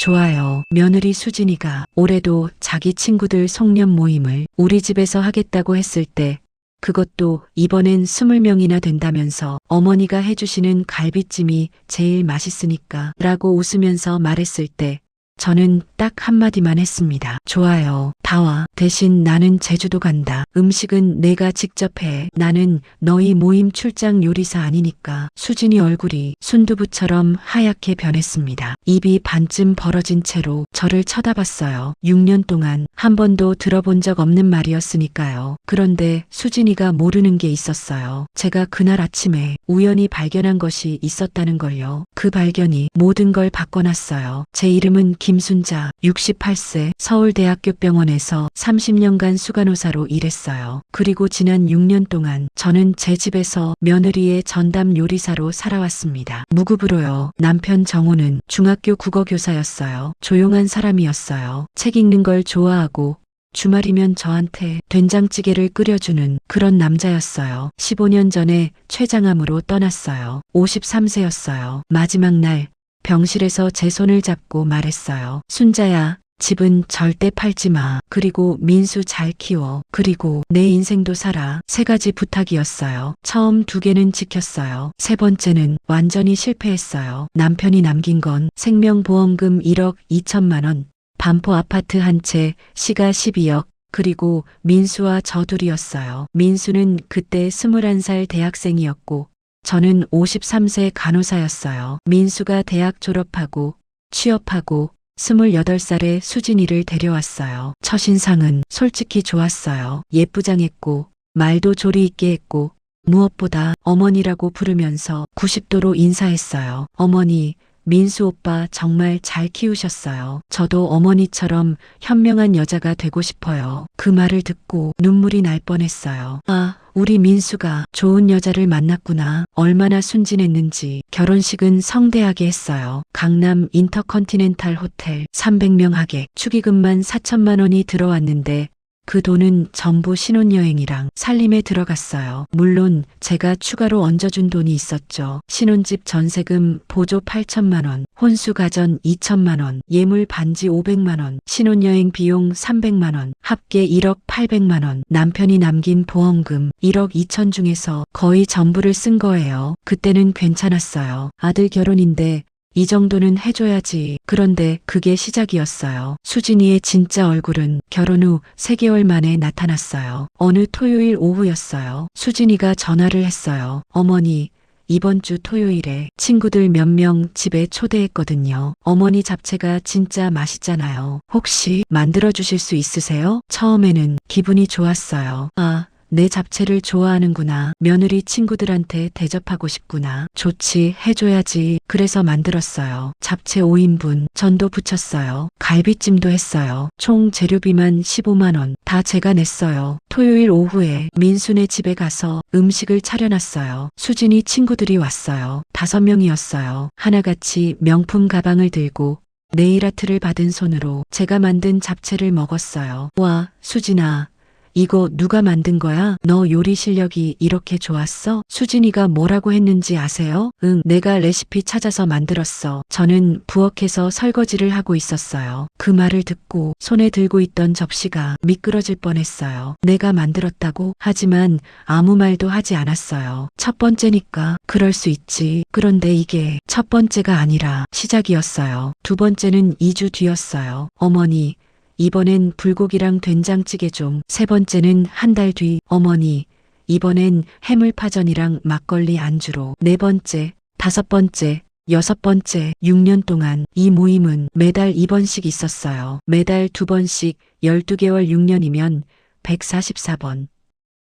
좋아요. 며느리 수진이가 올해도 자기 친구들 송년 모임을 우리 집에서 하겠다고 했을 때 그것도 이번엔 20명이나 된다면서 어머니가 해주시는 갈비찜이 제일 맛있으니까 라고 웃으면서 말했을 때 저는 딱 한마디만 했습니다. 좋아요. 다 와. 대신 나는 제주도 간다. 음식은 내가 직접 해. 나는 너희 모임 출장 요리사 아니니까. 수진이 얼굴이 순두부처럼 하얗게 변했습니다. 입이 반쯤 벌어진 채로 저를 쳐다봤어요. 6년 동안 한 번도 들어본 적 없는 말이었으니까요. 그런데 수진이가 모르는 게 있었어요. 제가 그날 아침에 우연히 발견한 것이 있었다는 걸요. 그 발견이 모든 걸 바꿔놨어요. 제 이름은 김순자, 68세, 서울대학교 병원에서 30년간 수간호사로 일했어요. 그리고 지난 6년 동안 저는 제 집에서 며느리의 전담 요리사로 살아왔습니다. 무급으로요. 남편 정호는 중학교 국어교사였어요. 조용한 사람이었어요. 책 읽는 걸 좋아하고 주말이면 저한테 된장찌개를 끓여주는 그런 남자였어요. 15년 전에 췌장암으로 떠났어요. 53세였어요. 마지막 날 병실에서 제 손을 잡고 말했어요. 순자야, 집은 절대 팔지 마. 그리고 민수 잘 키워. 그리고 내 인생도 살아. 3가지 부탁이었어요. 처음 2개는 지켰어요. 3번째는 완전히 실패했어요. 남편이 남긴 건 생명보험금 1억 2천만 원, 반포 아파트 한 채, 시가 12억, 그리고 민수와 저 둘이었어요. 민수는 그때 21살 대학생이었고 저는 53세 간호사였어요. 민수가 대학 졸업하고 취업하고 28살에 수진이를 데려왔어요. 첫인상은 솔직히 좋았어요. 예쁘장했고 말도 조리 있게 했고 무엇보다 어머니라고 부르면서 90도로 인사했어요. 어머니, 민수 오빠 정말 잘 키우셨어요. 저도 어머니처럼 현명한 여자가 되고 싶어요. 그 말을 듣고 눈물이 날 뻔했어요. 아, 우리 민수가 좋은 여자를 만났구나. 얼마나 순진했는지. 결혼식은 성대하게 했어요. 강남 인터컨티넨탈 호텔 300명 하객. 축의금만 4천만 원이 들어왔는데 그 돈은 전부 신혼여행이랑 살림에 들어갔어요. 물론 제가 추가로 얹어준 돈이 있었죠. 신혼집 전세금 보조 8천만 원, 혼수 가전 2천만 원, 예물 반지 500만 원, 신혼여행 비용 300만 원, 합계 1억 800만 원, 남편이 남긴 보험금 1억 2천 중에서 거의 전부를 쓴 거예요. 그때는 괜찮았어요. 아들 결혼인데 이 정도는 해줘야지. 그런데 그게 시작이었어요. 수진이의 진짜 얼굴은 결혼 후 3개월 만에 나타났어요. 어느 토요일 오후였어요. 수진이가 전화를 했어요. 어머니, 이번 주 토요일에 친구들 몇 명 집에 초대했거든요. 어머니 잡채가 진짜 맛있잖아요. 혹시 만들어주실 수 있으세요? 처음에는 기분이 좋았어요. 아, 내 잡채를 좋아하는구나. 며느리 친구들한테 대접하고 싶구나. 좋지, 해줘야지. 그래서 만들었어요. 잡채 5인분, 전도 부쳤어요. 갈비찜도 했어요. 총 재료비만 15만 원. 다 제가 냈어요. 토요일 오후에 민수네 집에 가서 음식을 차려놨어요. 수진이 친구들이 왔어요. 5명이었어요. 하나같이 명품 가방을 들고 네일아트를 받은 손으로 제가 만든 잡채를 먹었어요. 와, 수진아. 이거 누가 만든 거야? 너 요리 실력이 이렇게 좋았어? 수진이가 뭐라고 했는지 아세요? 응, 내가 레시피 찾아서 만들었어. 저는 부엌에서 설거지를 하고 있었어요. 그 말을 듣고 손에 들고 있던 접시가 미끄러질 뻔했어요. 내가 만들었다고? 하지만 아무 말도 하지 않았어요. 첫 번째니까 그럴 수 있지. 그런데 이게 첫 번째가 아니라 시작이었어요. 2번째는 2주 뒤였어요. 어머니, 이번엔 불고기랑 된장찌개 좀. 3번째는 한 달 뒤. 어머니, 이번엔 해물파전이랑 막걸리 안주로. 4번째, 5번째, 6번째. 6년 동안 이 모임은 매달 2번씩 있었어요. 매달 2번씩 12개월 6년이면 144번.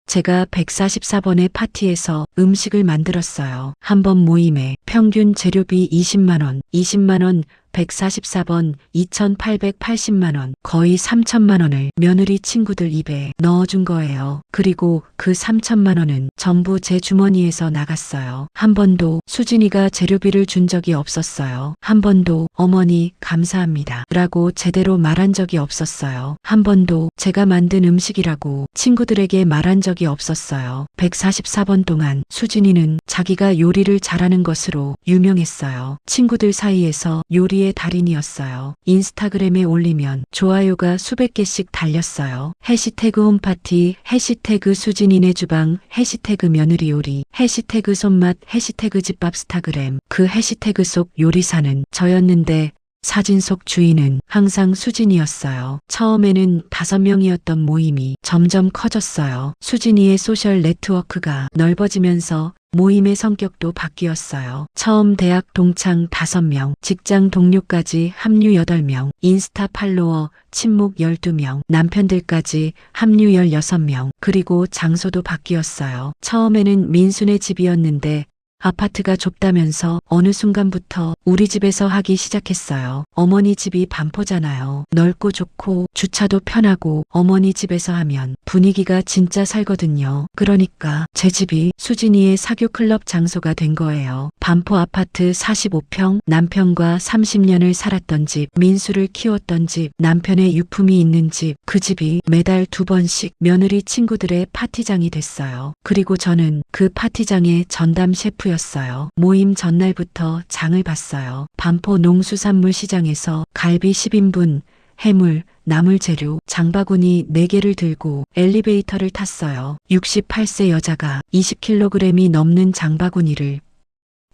제가 144번의 파티에서 음식을 만들었어요. 한 번 모임에 평균 재료비 20만 원, 20만 원, 144번 2,880만 원, 거의 3천만 원을 며느리 친구들 입에 넣어준 거예요. 그리고 그 3천만 원은 전부 제 주머니에서 나갔어요. 한 번도 수진이가 재료비를 준 적이 없었어요. 한 번도 어머니 감사합니다 라고 제대로 말한 적이 없었어요. 한 번도 제가 만든 음식이라고 친구들에게 말한 적이 없었어요. 144번 동안 수진이는 자기가 요리를 잘하는 것으로 요리사로 유명했어요. 친구들 사이에서 요리의 달인이었어요. 인스타그램에 올리면 좋아요가 수백 개씩 달렸어요. 해시태그 홈파티, 해시태그 수진이네 주방, 해시태그 며느리 요리, 해시태그 손맛, 해시태그 집밥 스타그램. 그 해시태그 속 요리사는 저였는데 사진 속 주인은 항상 수진이었어요. 처음에는 5명이었던 모임이 점점 커졌어요. 수진이의 소셜 네트워크가 넓어지면서 모임의 성격도 바뀌었어요. 처음 대학 동창 5명, 직장 동료까지 합류 8명, 인스타 팔로워 친목 12명, 남편들까지 합류 16명, 그리고 장소도 바뀌었어요. 처음에는 민수네 집이었는데 아파트가 좁다면서 어느 순간부터 우리 집에서 하기 시작했어요. 어머니 집이 반포잖아요. 넓고 좋고 주차도 편하고 어머니 집에서 하면 분위기가 진짜 살거든요. 그러니까 제 집이 수진이의 사교 클럽 장소가 된 거예요. 반포 아파트 45평, 남편과 30년을 살았던 집, 민수를 키웠던 집, 남편의 유품이 있는 집, 그 집이 매달 2번씩 며느리 친구들의 파티장이 됐어요. 그리고 저는 그 파티장의 전담 셰프 였어요. 모임 전날부터 장을 봤어요. 반포 농수산물 시장에서 갈비 10인분, 해물, 나물 재료, 장바구니 4개를 들고 엘리베이터를 탔어요. 68세 여자가 20kg이 넘는 장바구니를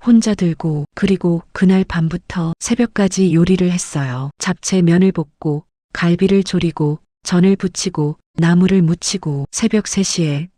혼자 들고, 그리고 그날 밤부터 새벽까지 요리를 했어요. 잡채 면을 볶고 갈비를 졸이고 전을 부치고 나물을 무치고 새벽 3시에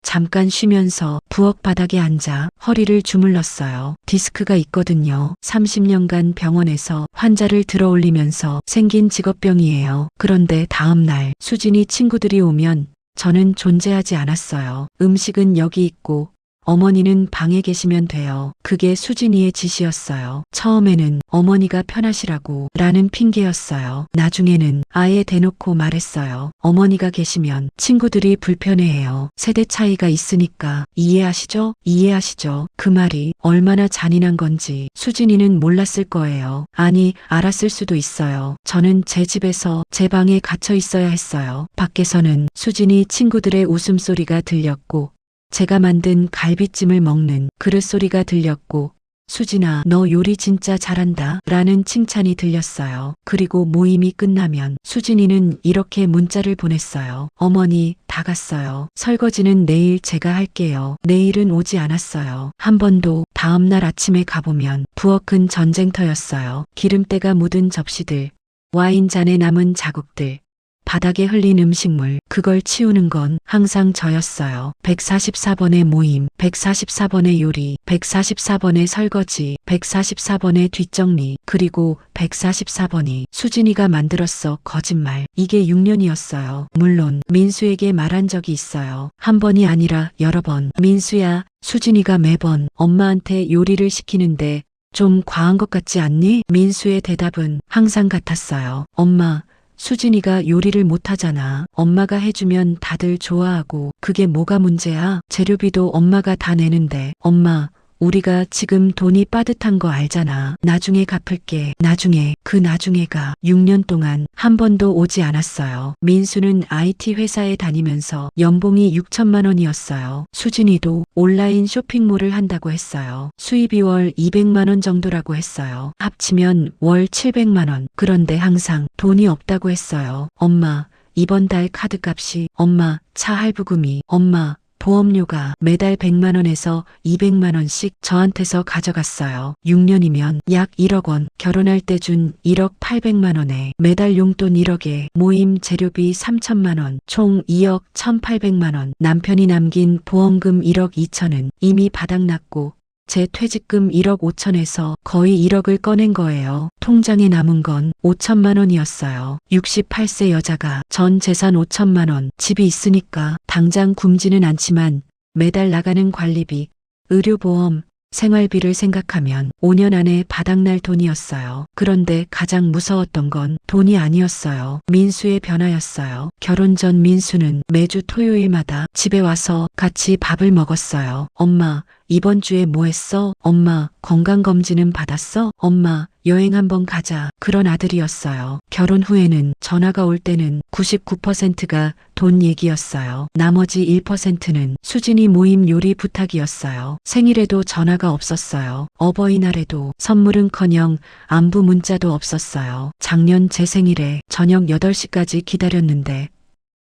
잠깐 쉬면서 부엌 바닥에 앉아 허리를 주물렀어요. 디스크가 있거든요. 30년간 병원에서 환자를 들어 올리면서 생긴 직업병이에요. 그런데 다음 날 수진이 친구들이 오면 저는 존재하지 않았어요. 음식은 여기 있고 어머니는 방에 계시면 돼요. 그게 수진이의 지시였어요. 처음에는 어머니가 편하시라고 라는 핑계였어요. 나중에는 아예 대놓고 말했어요. 어머니가 계시면 친구들이 불편해해요. 세대 차이가 있으니까 이해하시죠? 이해하시죠? 그 말이 얼마나 잔인한 건지 수진이는 몰랐을 거예요. 아니, 알았을 수도 있어요. 저는 제 집에서 제 방에 갇혀 있어야 했어요. 밖에서는 수진이 친구들의 웃음소리가 들렸고 제가 만든 갈비찜을 먹는 그릇 소리가 들렸고 수진아, 너 요리 진짜 잘한다 라는 칭찬이 들렸어요. 그리고 모임이 끝나면 수진이는 이렇게 문자를 보냈어요. 어머니, 다 갔어요. 설거지는 내일 제가 할게요. 내일은 오지 않았어요. 한 번도. 다음 날 아침에 가보면 부엌은 전쟁터였어요. 기름때가 묻은 접시들, 와인잔에 남은 자국들, 바닥에 흘린 음식물, 그걸 치우는 건 항상 저였어요. 144번의 모임, 144번의 요리, 144번의 설거지, 144번의 뒷정리, 그리고 144번이 수진이가 만들었어 거짓말. 이게 6년이었어요. 물론 민수에게 말한 적이 있어요. 한 번이 아니라 여러 번. 민수야, 수진이가 매번 엄마한테 요리를 시키는데 좀 과한 것 같지 않니? 민수의 대답은 항상 같았어요. 엄마, 수진이가 요리를 못하잖아. 엄마가 해주면 다들 좋아하고 그게 뭐가 문제야? 재료비도 엄마가 다 내는데. 엄마, 우리가 지금 돈이 빠듯한 거 알잖아. 나중에 갚을게. 나중에. 그 나중에가 6년 동안 한 번도 오지 않았어요. 민수는 IT 회사에 다니면서 연봉이 6천만 원이었어요. 수진이도 온라인 쇼핑몰을 한다고 했어요. 수입이 월 200만 원 정도라고 했어요. 합치면 월 700만 원. 그런데 항상 돈이 없다고 했어요. 엄마, 이번 달 카드값이, 엄마, 차 할부금이, 엄마, 보험료가 매달 100만 원에서 200만 원씩 저한테서 가져갔어요. 6년이면 약 1억 원, 결혼할 때 준 1억 800만 원에 매달 용돈 1억에 모임 재료비 3천만 원, 총 2억 1,800만 원, 남편이 남긴 보험금 1억 2천은 이미 바닥났고 제 퇴직금 1억 5천에서 거의 1억을 꺼낸 거예요. 통장에 남은 건 5천만 원이었어요. 68세 여자가 전 재산 5천만 원, 집이 있으니까 당장 굶지는 않지만 매달 나가는 관리비, 의료보험, 생활비를 생각하면 5년 안에 바닥날 돈이었어요. 그런데 가장 무서웠던 건 돈이 아니었어요. 민수의 변화였어요. 결혼 전 민수는 매주 토요일마다 집에 와서 같이 밥을 먹었어요. 엄마, 이번 주에 뭐 했어? 엄마, 건강검진은 받았어? 엄마, 여행 한번 가자. 그런 아들이었어요. 결혼 후에는 전화가 올 때는 99%가 돈 얘기였어요. 나머지 1%는 수진이 모임 요리 부탁이었어요. 생일에도 전화가 없었어요. 어버이날에도 선물은커녕 안부 문자도 없었어요. 작년 제 생일에 저녁 8시까지 기다렸는데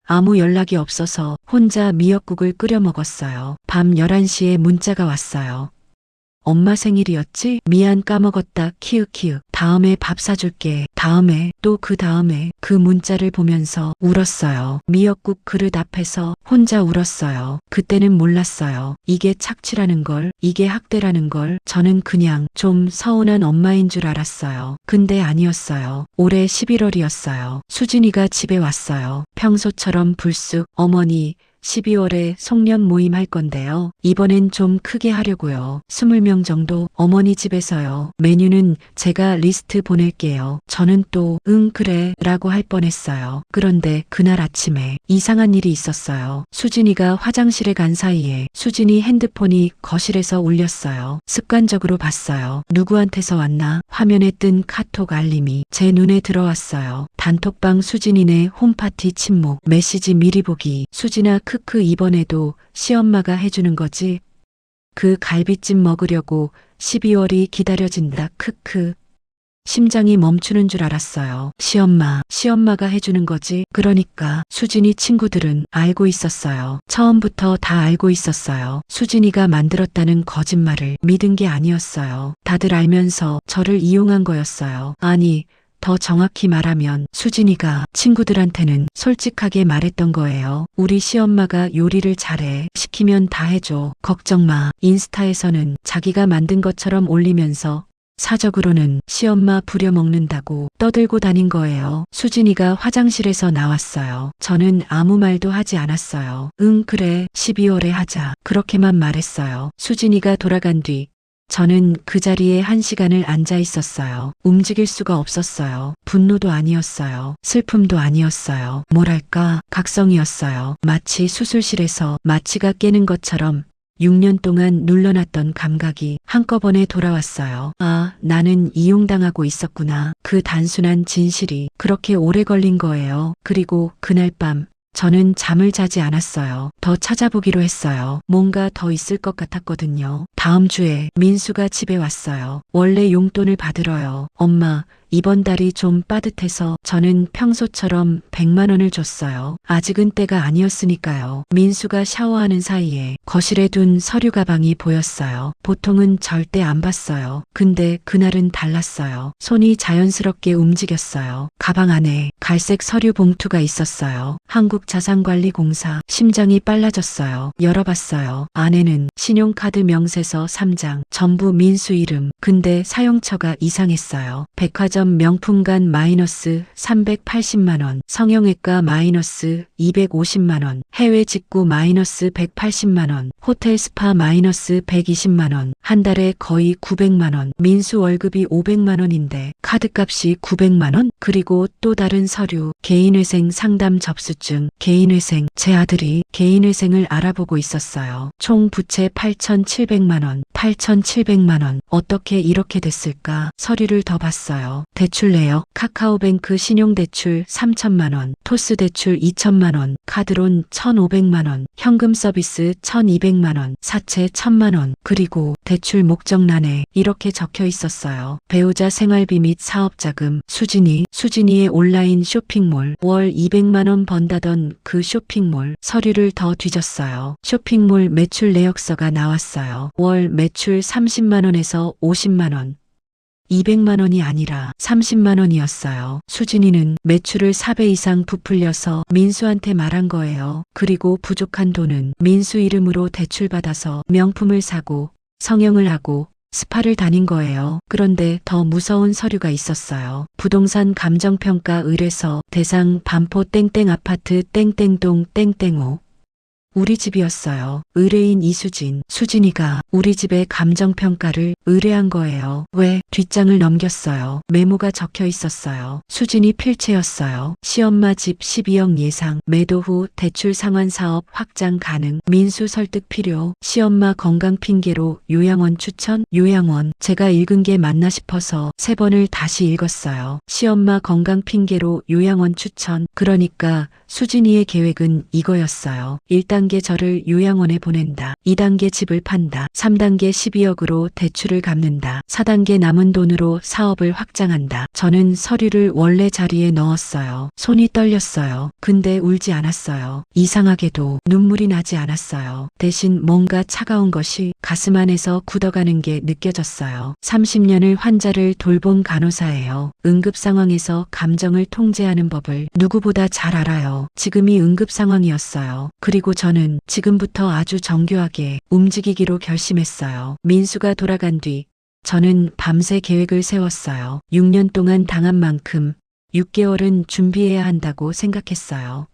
아무 연락이 없어서 혼자 미역국을 끓여 먹었어요. 밤 11시에 문자가 왔어요. 엄마 생일이었지? 미안 까먹었다. 키읔키읔. 다음에 밥 사줄게. 다음에 또 그 다음에 그 문자를 보면서 울었어요. 미역국 그릇 앞에서 혼자 울었어요. 그때는 몰랐어요. 이게 착취라는 걸, 이게 학대라는 걸. 저는 그냥 좀 서운한 엄마인 줄 알았어요. 근데 아니었어요. 올해 11월이었어요. 수진이가 집에 왔어요. 평소처럼 불쑥 어머니 12월에 송년 모임 할 건데요. 이번엔 좀 크게 하려고요. 20명 정도 어머니 집에서요. 메뉴는 제가 리스트 보낼게요. 저는 또 응 그래 라고 할 뻔했어요. 그런데 그날 아침에 이상한 일이 있었어요. 수진이가 화장실에 간 사이에 수진이 핸드폰이 거실에서 울렸어요. 습관적으로 봤어요. 누구한테서 왔나? 화면에 뜬 카톡 알림이 제 눈에 들어왔어요. 단톡방 수진이네 홈파티 침묵 메시지 미리 보기 수진아 크크 이번에도 시엄마가 해주는 거지? 그 갈비찜 먹으려고 12월이 기다려진다 크크. 심장이 멈추는 줄 알았어요. 시엄마가 해주는 거지? 그러니까 수진이 친구들은 알고 있었어요. 처음부터 다 알고 있었어요. 수진이가 만들었다는 거짓말을 믿은 게 아니었어요. 다들 알면서 저를 이용한 거였어요. 아니, 더 정확히 말하면 수진이가 친구들한테는 솔직하게 말했던 거예요. 우리 시엄마가 요리를 잘해. 시키면 다 해줘. 걱정 마. 인스타에서는 자기가 만든 것처럼 올리면서 사적으로는 시엄마 부려먹는다고 떠들고 다닌 거예요. 수진이가 화장실에서 나왔어요. 저는 아무 말도 하지 않았어요. 응 그래 12월에 하자. 그렇게만 말했어요. 수진이가 돌아간 뒤 저는 그 자리에 1시간을 앉아 있었어요. 움직일 수가 없었어요. 분노도 아니었어요. 슬픔도 아니었어요. 뭐랄까 각성이었어요. 마치 수술실에서 마취가 깨는 것처럼 6년 동안 눌러놨던 감각이 한꺼번에 돌아왔어요. 아, 나는 이용당하고 있었구나. 그 단순한 진실이 그렇게 오래 걸린 거예요. 그리고 그날 밤 저는 잠을 자지 않았어요. 더 찾아보기로 했어요. 뭔가 더 있을 것 같았거든요. 다음 주에 민수가 집에 왔어요. 원래 용돈을 받으러요. 엄마, 이번 달이 좀 빠듯해서 저는 평소처럼 100만 원을 줬어요. 아직은 때가 아니었으니까요. 민수가 샤워하는 사이에 거실에 둔 서류 가방이 보였어요. 보통은 절대 안 봤어요. 근데 그날은 달랐어요. 손이 자연스럽게 움직였어요. 가방 안에 갈색 서류 봉투가 있었어요. 한국자산관리공사. 심장이 빨라졌어요. 열어봤어요. 안에는 신용카드 명세서 3장, 전부 민수 이름. 근데 사용처가 이상했어요. 백화점 명품관 마이너스 380만 원, 성형외과 마이너스 250만 원, 해외 직구 마이너스 180만 원, 호텔 스파 마이너스 120만 원, 한 달에 거의 900만 원, 민수 월급이 500만 원인데 카드값이 900만 원? 그리고 또 다른 서류, 개인회생 상담 접수증, 개인회생, 제 아들이 개인회생을 알아보고 있었어요. 총 부채 8,700만 원, 8,700만 원, 어떻게 이렇게 됐을까? 서류를 더 봤어요. 대출 내역, 카카오뱅크 신용대출 3천만 원, 토스 대출 2천만 원, 카드론 1,500만 원, 현금 서비스 1,200만 원, 사채 1,000만 원, 그리고 대출 목적란에 이렇게 적혀 있었어요. 배우자 생활비 및 사업자금, 수진이의 온라인 쇼핑몰, 월 200만 원 번다던 그 쇼핑몰, 서류를 더 뒤졌어요. 쇼핑몰 매출 내역서가 나왔어요. 월 매출 30만 원에서 50만 원. 200만 원이 아니라 30만 원이었어요. 수진이는 매출을 4배 이상 부풀려서 민수한테 말한 거예요. 그리고 부족한 돈은 민수 이름으로 대출받아서 명품을 사고 성형을 하고 스파를 다닌 거예요. 그런데 더 무서운 서류가 있었어요. 부동산 감정평가 의뢰서 대상 반포 땡땡 아파트 땡땡동 땡땡호. 우리 집이었어요. 의뢰인 이수진. 수진이가 우리 집의 감정평가를 의뢰한 거예요. 왜? 뒷장을 넘겼어요. 메모가 적혀 있었어요. 수진이 필체였어요. 시엄마 집 12억 예상, 매도 후 대출 상환 사업 확장 가능, 민수 설득 필요, 시엄마 건강 핑계로 요양원 추천, 요양원. 제가 읽은 게 맞나 싶어서 3번을 다시 읽었어요. 시엄마 건강 핑계로 요양원 추천. 그러니까 수진이의 계획은 이거였어요. 1단계 저를 요양원에 보낸다. 2단계 집을 판다. 3단계 12억으로 대출을 갚는다. 4단계 남은 돈으로 사업을 확장한다. 저는 서류를 원래 자리에 넣었어요. 손이 떨렸어요. 근데 울지 않았어요. 이상하게도 눈물이 나지 않았어요. 대신 뭔가 차가운 것이 가슴 안에서 굳어가는 게 느껴졌어요. 30년을 환자를 돌본 간호사예요. 응급 상황에서 감정을 통제하는 법을 누구보다 잘 알아요. 지금이 응급 상황이었어요. 그리고 저는 지금부터 아주 정교하게 움직이기로 결심했어요. 민수가 돌아간 뒤 저는 밤새 계획을 세웠어요. 6년 동안 당한 만큼 6개월은 준비해야 한다고 생각했어요.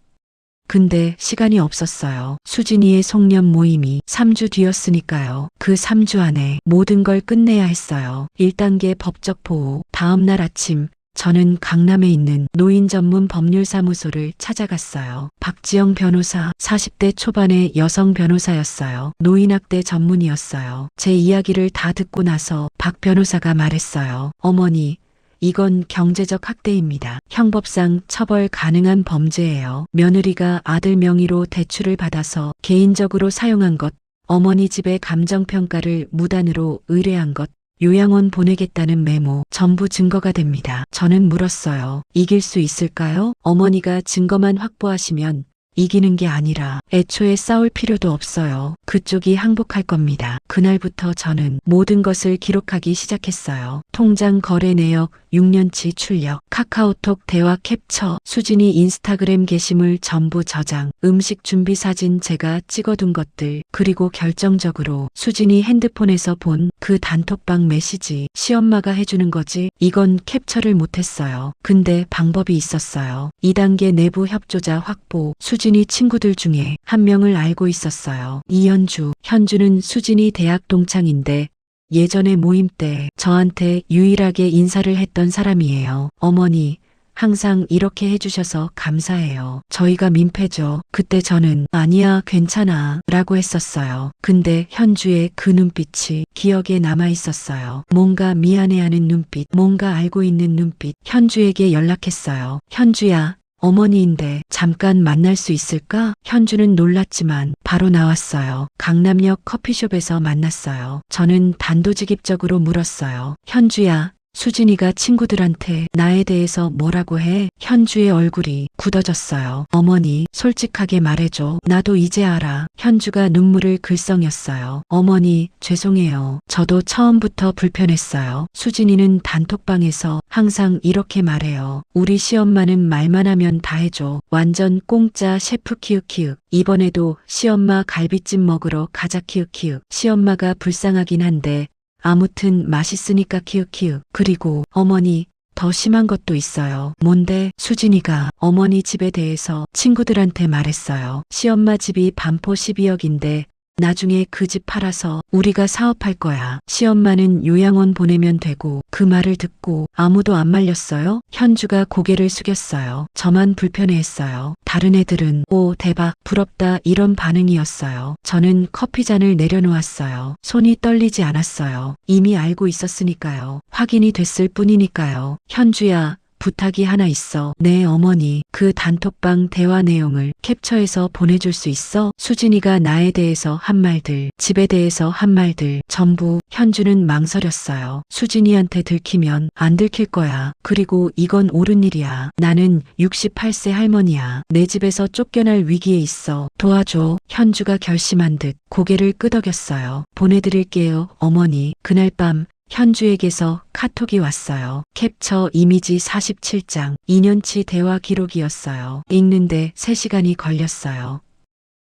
근데 시간이 없었어요. 수진이의 송년 모임이 3주 뒤였으니까요. 그 3주 안에 모든 걸 끝내야 했어요. 1단계 법적 보호. 다음 날 아침 저는 강남에 있는 노인 전문 법률사무소를 찾아갔어요. 박지영 변호사, 40대 초반의 여성 변호사였어요. 노인학대 전문이었어요. 제 이야기를 다 듣고 나서 박 변호사가 말했어요. 어머니, 이건 경제적 학대입니다. 형법상 처벌 가능한 범죄예요. 며느리가 아들 명의로 대출을 받아서 개인적으로 사용한 것, 어머니 집의 감정평가를 무단으로 의뢰한 것, 요양원 보내겠다는 메모, 전부 증거가 됩니다. 저는 물었어요. 이길 수 있을까요? 어머니가 증거만 확보하시면 이기는 게 아니라 애초에 싸울 필요도 없어요. 그쪽이 항복할 겁니다. 그날부터 저는 모든 것을 기록하기 시작했어요. 통장 거래 내역, 6년치 출력, 카카오톡 대화 캡처, 수진이 인스타그램 게시물 전부 저장, 음식 준비 사진 제가 찍어둔 것들, 그리고 결정적으로 수진이 핸드폰에서 본 그 단톡방 메시지, 시엄마가 해주는 거지. 이건 캡처를 못했어요. 근데 방법이 있었어요. 2단계 내부 협조자 확보. 수진이 친구들 중에 한 명을 알고 있었어요. 이현주. 현주는 수진이 대학 동창인데 예전에 모임 때 저한테 유일하게 인사를 했던 사람이에요. 어머니, 항상 이렇게 해주셔서 감사해요. 저희가 민폐죠. 그때 저는 아니야, 괜찮아 라고 했었어요. 근데 현주의 그 눈빛이 기억에 남아 있었어요. 뭔가 미안해하는 눈빛, 뭔가 알고 있는 눈빛. 현주에게 연락했어요. 현주야, 어머니인데 잠깐 만날 수 있을까? 현주는 놀랐지만 바로 나왔어요. 강남역 커피숍에서 만났어요. 저는 단도직입적으로 물었어요. 현주야, 수진이가 친구들한테 나에 대해서 뭐라고 해? 현주의 얼굴이 굳어졌어요. 어머니, 솔직하게 말해줘. 나도 이제 알아. 현주가 눈물을 글썽였어요. 어머니, 죄송해요. 저도 처음부터 불편했어요. 수진이는 단톡방에서 항상 이렇게 말해요. 우리 시엄마는 말만 하면 다 해줘. 완전 공짜 셰프 키읔키읔. 이번에도 시엄마 갈비찜 먹으러 가자 키읔키읔. 시엄마가 불쌍하긴 한데 아무튼 맛있으니까 키읔키읔. 그리고 어머니, 더 심한 것도 있어요. 뭔데? 수진이가 어머니 집에 대해서 친구들한테 말했어요. 시엄마 집이 반포 12억인데 나중에 그 집 팔아서 우리가 사업할 거야. 시엄마는 요양원 보내면 되고. 그 말을 듣고 아무도 안 말렸어요? 현주가 고개를 숙였어요. 저만 불편해했어요. 다른 애들은 오, 대박, 부럽다 이런 반응이었어요. 저는 커피잔을 내려놓았어요. 손이 떨리지 않았어요. 이미 알고 있었으니까요. 확인이 됐을 뿐이니까요. 현주야, 부탁이 하나 있어. 네, 어머니. 그 단톡방 대화 내용을 캡처해서 보내줄 수 있어? 수진이가 나에 대해서 한 말들, 집에 대해서 한 말들 전부. 현주는 망설였어요. 수진이한테 들키면 안 들킬 거야. 그리고 이건 옳은 일이야. 나는 68세 할머니야. 내 집에서 쫓겨날 위기에 있어. 도와줘. 현주가 결심한 듯 고개를 끄덕였어요. 보내드릴게요, 어머니. 그날 밤 현주에게서 카톡이 왔어요. 캡처 이미지 47장. 2년치 대화 기록이었어요. 읽는데 3시간이 걸렸어요.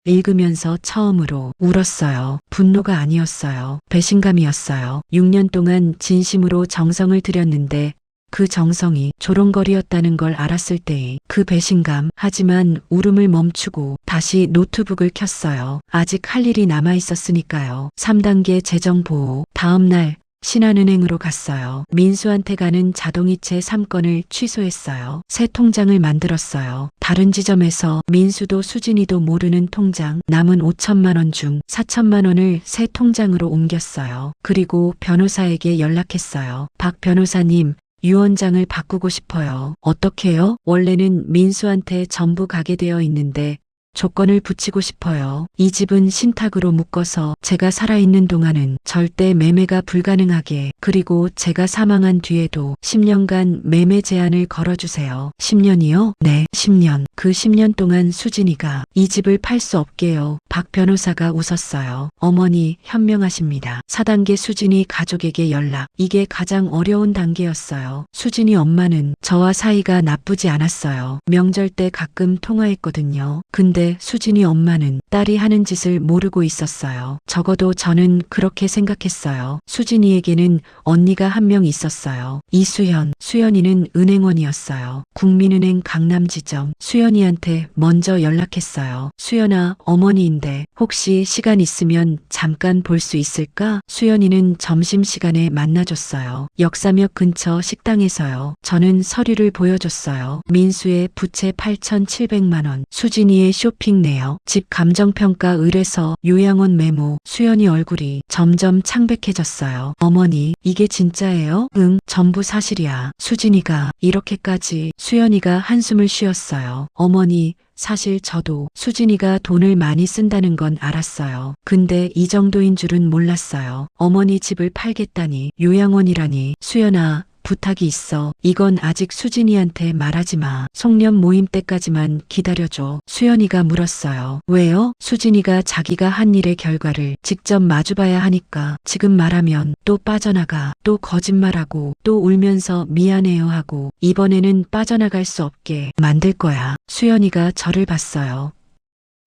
읽으면서 처음으로 울었어요. 분노가 아니었어요. 배신감이었어요. 6년 동안 진심으로 정성을 들였는데 그 정성이 조롱거리였다는 걸 알았을 때의 그 배신감. 하지만 울음을 멈추고 다시 노트북을 켰어요. 아직 할 일이 남아 있었으니까요. 3단계 재정보호. 다음 날 신한은행으로 갔어요. 민수한테 가는 자동이체 3건을 취소했어요. 새 통장을 만들었어요. 다른 지점에서 민수도 수진이도 모르는 통장, 남은 5천만 원 중 4천만 원을 새 통장으로 옮겼어요. 그리고 변호사에게 연락했어요. 박 변호사님, 유언장을 바꾸고 싶어요. 어떻게요? 원래는 민수한테 전부 가게 되어 있는데 조건을 붙이고 싶어요. 이 집은 신탁으로 묶어서 제가 살아있는 동안은 절대 매매가 불가능하게, 그리고 제가 사망한 뒤에도 10년간 매매 제한을 걸어주세요. 10년이요? 네, 10년. 그 10년 동안 수진이가 이 집을 팔 수 없게요. 박 변호사가 웃었어요. 어머니 현명하십니다. 4단계 수진이 가족에게 연락. 이게 가장 어려운 단계였어요. 수진이 엄마는 저와 사이가 나쁘지 않았어요. 명절 때 가끔 통화했거든요. 근데 수진이 엄마는 딸이 하는 짓을 모르고 있었어요. 적어도 저는 그렇게 생각했어요. 수진이에게는 언니가 한 명 있었어요. 이수연. 수연이는 은행원이었어요. 국민은행 강남지점. 수연이한테 먼저 연락했어요. 수연아, 어머니인데 혹시 시간 있으면 잠깐 볼 수 있을까? 수연이는 점심시간에 만나줬어요. 역사역 근처 식당에서요. 저는 서류를 보여줬어요. 민수의 부채 8,700만 원. 수진이의 쇼핑 내역, 집 감정평가 의뢰서, 요양원 메모. 수연이 얼굴이 점점 창백해졌어요. 어머니, 이게 진짜예요? 응, 전부 사실이야. 수진이가 이렇게까지. 수연이가 한숨을 쉬었어요. 어머니, 사실 저도 수진이가 돈을 많이 쓴다는 건 알았어요. 근데 이 정도인 줄은 몰랐어요. 어머니 집을 팔겠다니, 요양원이라니. 수연아, 부탁이 있어. 이건 아직 수진이한테 말하지 마. 송년 모임 때까지만 기다려줘. 수연이가 물었어요. 왜요? 수진이가 자기가 한 일의 결과를 직접 마주봐야 하니까. 지금 말하면 또 빠져나가, 또 거짓말하고, 또 울면서 미안해요 하고, 이번에는 빠져나갈 수 없게 만들 거야. 수연이가 저를 봤어요.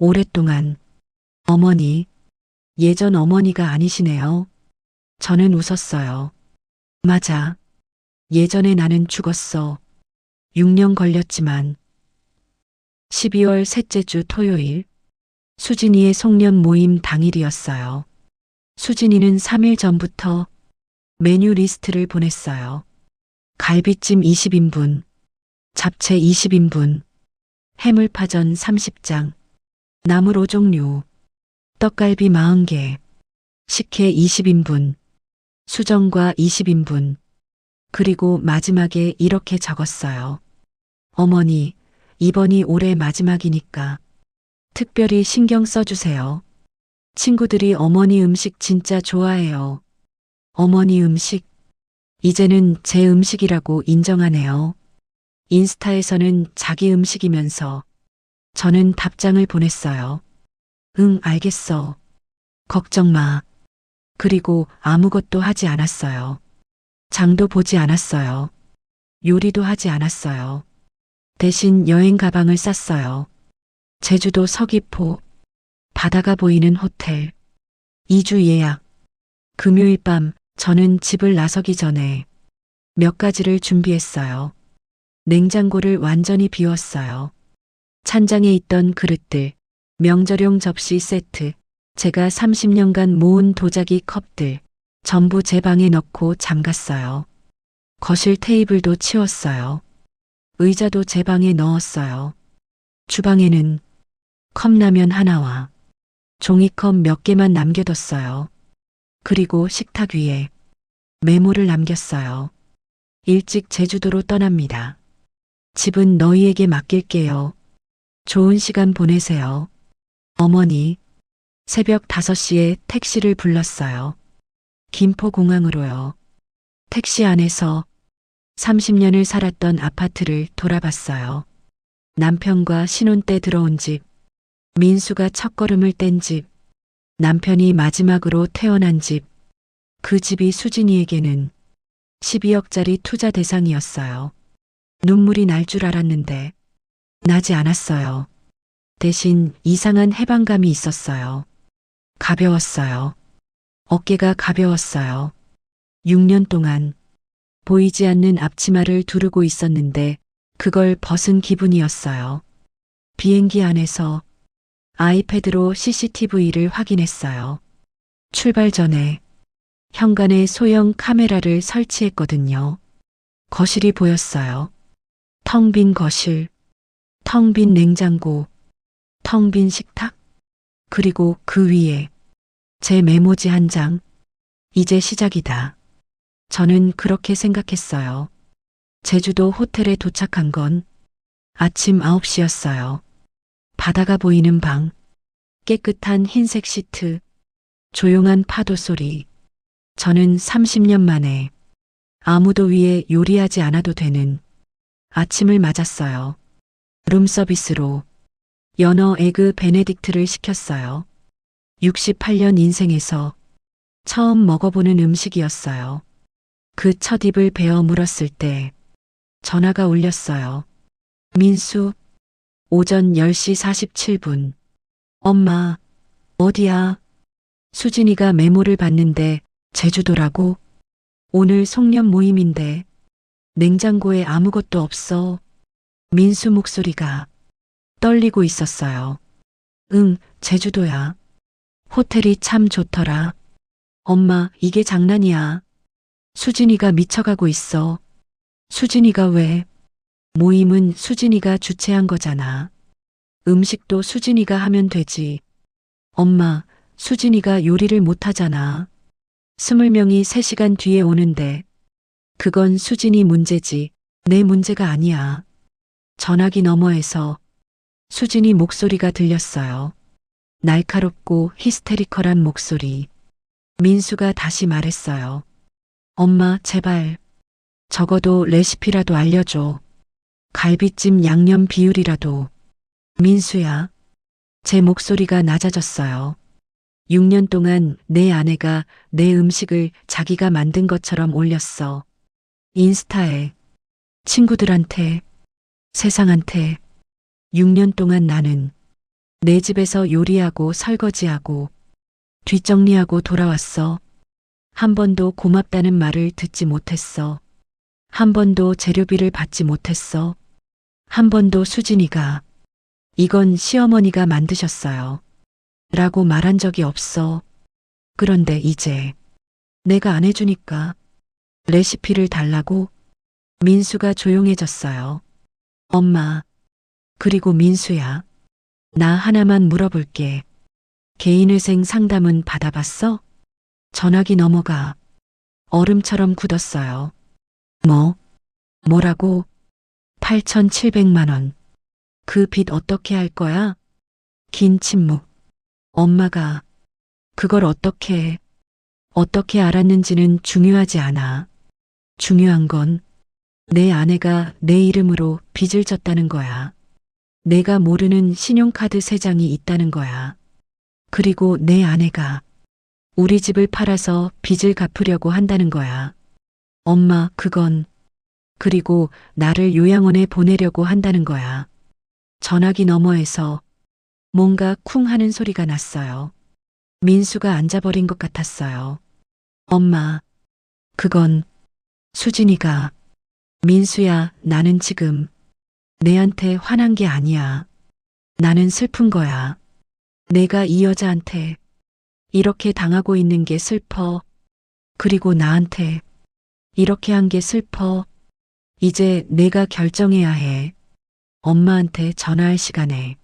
오랫동안. 어머니, 예전 어머니가 아니시네요. 저는 웃었어요. 맞아. 예전에 나는 죽었어. 6년 걸렸지만. 12월 셋째 주 토요일, 수진이의 송년 모임 당일이었어요. 수진이는 3일 전부터 메뉴 리스트를 보냈어요. 갈비찜 20인분, 잡채 20인분, 해물파전 30장, 나물 5종류, 떡갈비 40개, 식혜 20인분, 수정과 20인분, 그리고 마지막에 이렇게 적었어요. 어머니, 이번이 올해 마지막이니까 특별히 신경 써주세요. 친구들이 어머니 음식 진짜 좋아해요. 어머니 음식, 이제는 제 음식이라고 인정하네요. 인스타에서는 자기 음식이면서 저는 답장을 보냈어요. 응, 알겠어. 걱정 마. 그리고 아무것도 하지 않았어요. 장도 보지 않았어요. 요리도 하지 않았어요. 대신 여행 가방을 쌌어요. 제주도 서귀포, 바다가 보이는 호텔, 2주 예약. 금요일 밤 저는 집을 나서기 전에 몇 가지를 준비했어요. 냉장고를 완전히 비웠어요. 찬장에 있던 그릇들, 명절용 접시 세트, 제가 30년간 모은 도자기 컵들, 전부 제 방에 넣고 잠갔어요. 거실 테이블도 치웠어요. 의자도 제 방에 넣었어요. 주방에는 컵라면 하나와 종이컵 몇 개만 남겨뒀어요. 그리고 식탁 위에 메모를 남겼어요. 일찍 제주도로 떠납니다. 집은 너희에게 맡길게요. 좋은 시간 보내세요. 어머니, 새벽 5시에 택시를 불렀어요. 김포공항으로요. 택시 안에서 30년을 살았던 아파트를 돌아봤어요. 남편과 신혼 때 들어온 집, 민수가 첫걸음을 뗀 집, 남편이 마지막으로 태어난 집, 그 집이 수진이에게는 12억짜리 투자 대상이었어요. 눈물이 날 줄 알았는데 나지 않았어요. 대신 이상한 해방감이 있었어요. 가벼웠어요. 어깨가 가벼웠어요. 6년 동안 보이지 않는 앞치마를 두르고 있었는데 그걸 벗은 기분이었어요. 비행기 안에서 아이패드로 CCTV를 확인했어요. 출발 전에 현관에 소형 카메라를 설치했거든요. 거실이 보였어요. 텅 빈 거실, 텅 빈 냉장고, 텅 빈 식탁, 그리고 그 위에 제 메모지 한 장. 이제 시작이다. 저는 그렇게 생각했어요. 제주도 호텔에 도착한 건 아침 9시였어요. 바다가 보이는 방, 깨끗한 흰색 시트, 조용한 파도 소리. 저는 30년 만에 아무도 위에 요리하지 않아도 되는 아침을 맞았어요. 룸서비스로 연어 에그 베네딕트를 시켰어요. 68년 인생에서 처음 먹어보는 음식이었어요. 그 첫 입을 베어 물었을 때 전화가 울렸어요. 민수, 오전 10시 47분. 엄마, 어디야? 수진이가 메모를 봤는데 제주도라고? 오늘 송년 모임인데 냉장고에 아무것도 없어. 민수 목소리가 떨리고 있었어요. 응, 제주도야. 호텔이 참 좋더라. 엄마, 이게 장난이야. 수진이가 미쳐가고 있어. 수진이가 왜? 모임은 수진이가 주최한 거잖아. 음식도 수진이가 하면 되지. 엄마, 수진이가 요리를 못하잖아. 20명이 3시간 뒤에 오는데 그건 수진이 문제지 내 문제가 아니야. 전화기 너머에서 수진이 목소리가 들렸어요. 날카롭고 히스테리컬한 목소리. 민수가 다시 말했어요. 엄마, 제발. 적어도 레시피라도 알려줘. 갈비찜 양념 비율이라도. 민수야. 제 목소리가 낮아졌어요. 6년 동안 내 아내가 내 음식을 자기가 만든 것처럼 올렸어. 인스타에, 친구들한테, 세상한테. 6년 동안 나는 내 집에서 요리하고 설거지하고 뒷정리하고 돌아왔어. 한 번도 고맙다는 말을 듣지 못했어. 한 번도 재료비를 받지 못했어. 한 번도 수진이가 이건 시어머니가 만드셨어요. 라고 말한 적이 없어. 그런데 이제 내가 안 해주니까 레시피를 달라고? 민수가 조용해졌어요. 엄마, 그리고 민수야. 나 하나만 물어볼게. 개인회생 상담은 받아봤어? 전화기 넘어가 얼음처럼 굳었어요. 뭐라고? 8,700만 원. 그 빚 어떻게 할 거야? 긴 침묵. 엄마가 그걸 어떻게 알았는지는 중요하지 않아. 중요한 건 내 아내가 내 이름으로 빚을 졌다는 거야. 내가 모르는 신용카드 3장이 있다는 거야. 그리고 내 아내가 우리 집을 팔아서 빚을 갚으려고 한다는 거야. 엄마, 그건 그리고 나를 요양원에 보내려고 한다는 거야. 전화기 너머에서 뭔가 쿵 하는 소리가 났어요. 민수가 앉아버린 것 같았어요. 엄마, 그건 수진이가. 민수야, 나는 지금 내한테 화난 게 아니야. 나는 슬픈 거야. 내가 이 여자한테 이렇게 당하고 있는 게 슬퍼. 그리고 나한테 이렇게 한 게 슬퍼. 이제 내가 결정해야 해. 엄마한테 전화할 시간에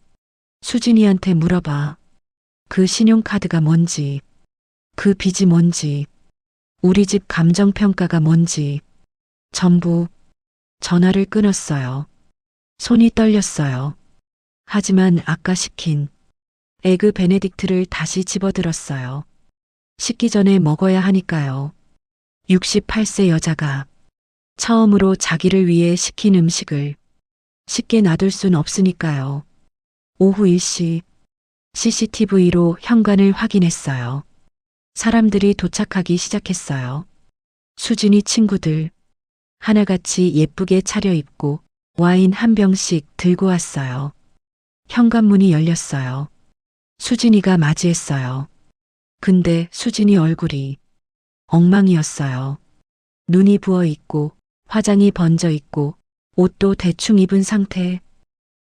수진이한테 물어봐. 그 신용카드가 뭔지, 그 빚이 뭔지, 우리 집 감정평가가 뭔지. 전부. 전화를 끊었어요. 손이 떨렸어요. 하지만 아까 시킨 에그 베네딕트를 다시 집어들었어요. 식기 전에 먹어야 하니까요. 68세 여자가 처음으로 자기를 위해 시킨 음식을 쉽게 놔둘 순 없으니까요. 오후 1시 CCTV로 현관을 확인했어요. 사람들이 도착하기 시작했어요. 수진이 친구들 하나같이 예쁘게 차려입고 와인 한 병씩 들고 왔어요. 현관문이 열렸어요. 수진이가 맞이했어요. 근데 수진이 얼굴이 엉망이었어요. 눈이 부어 있고 화장이 번져 있고 옷도 대충 입은 상태.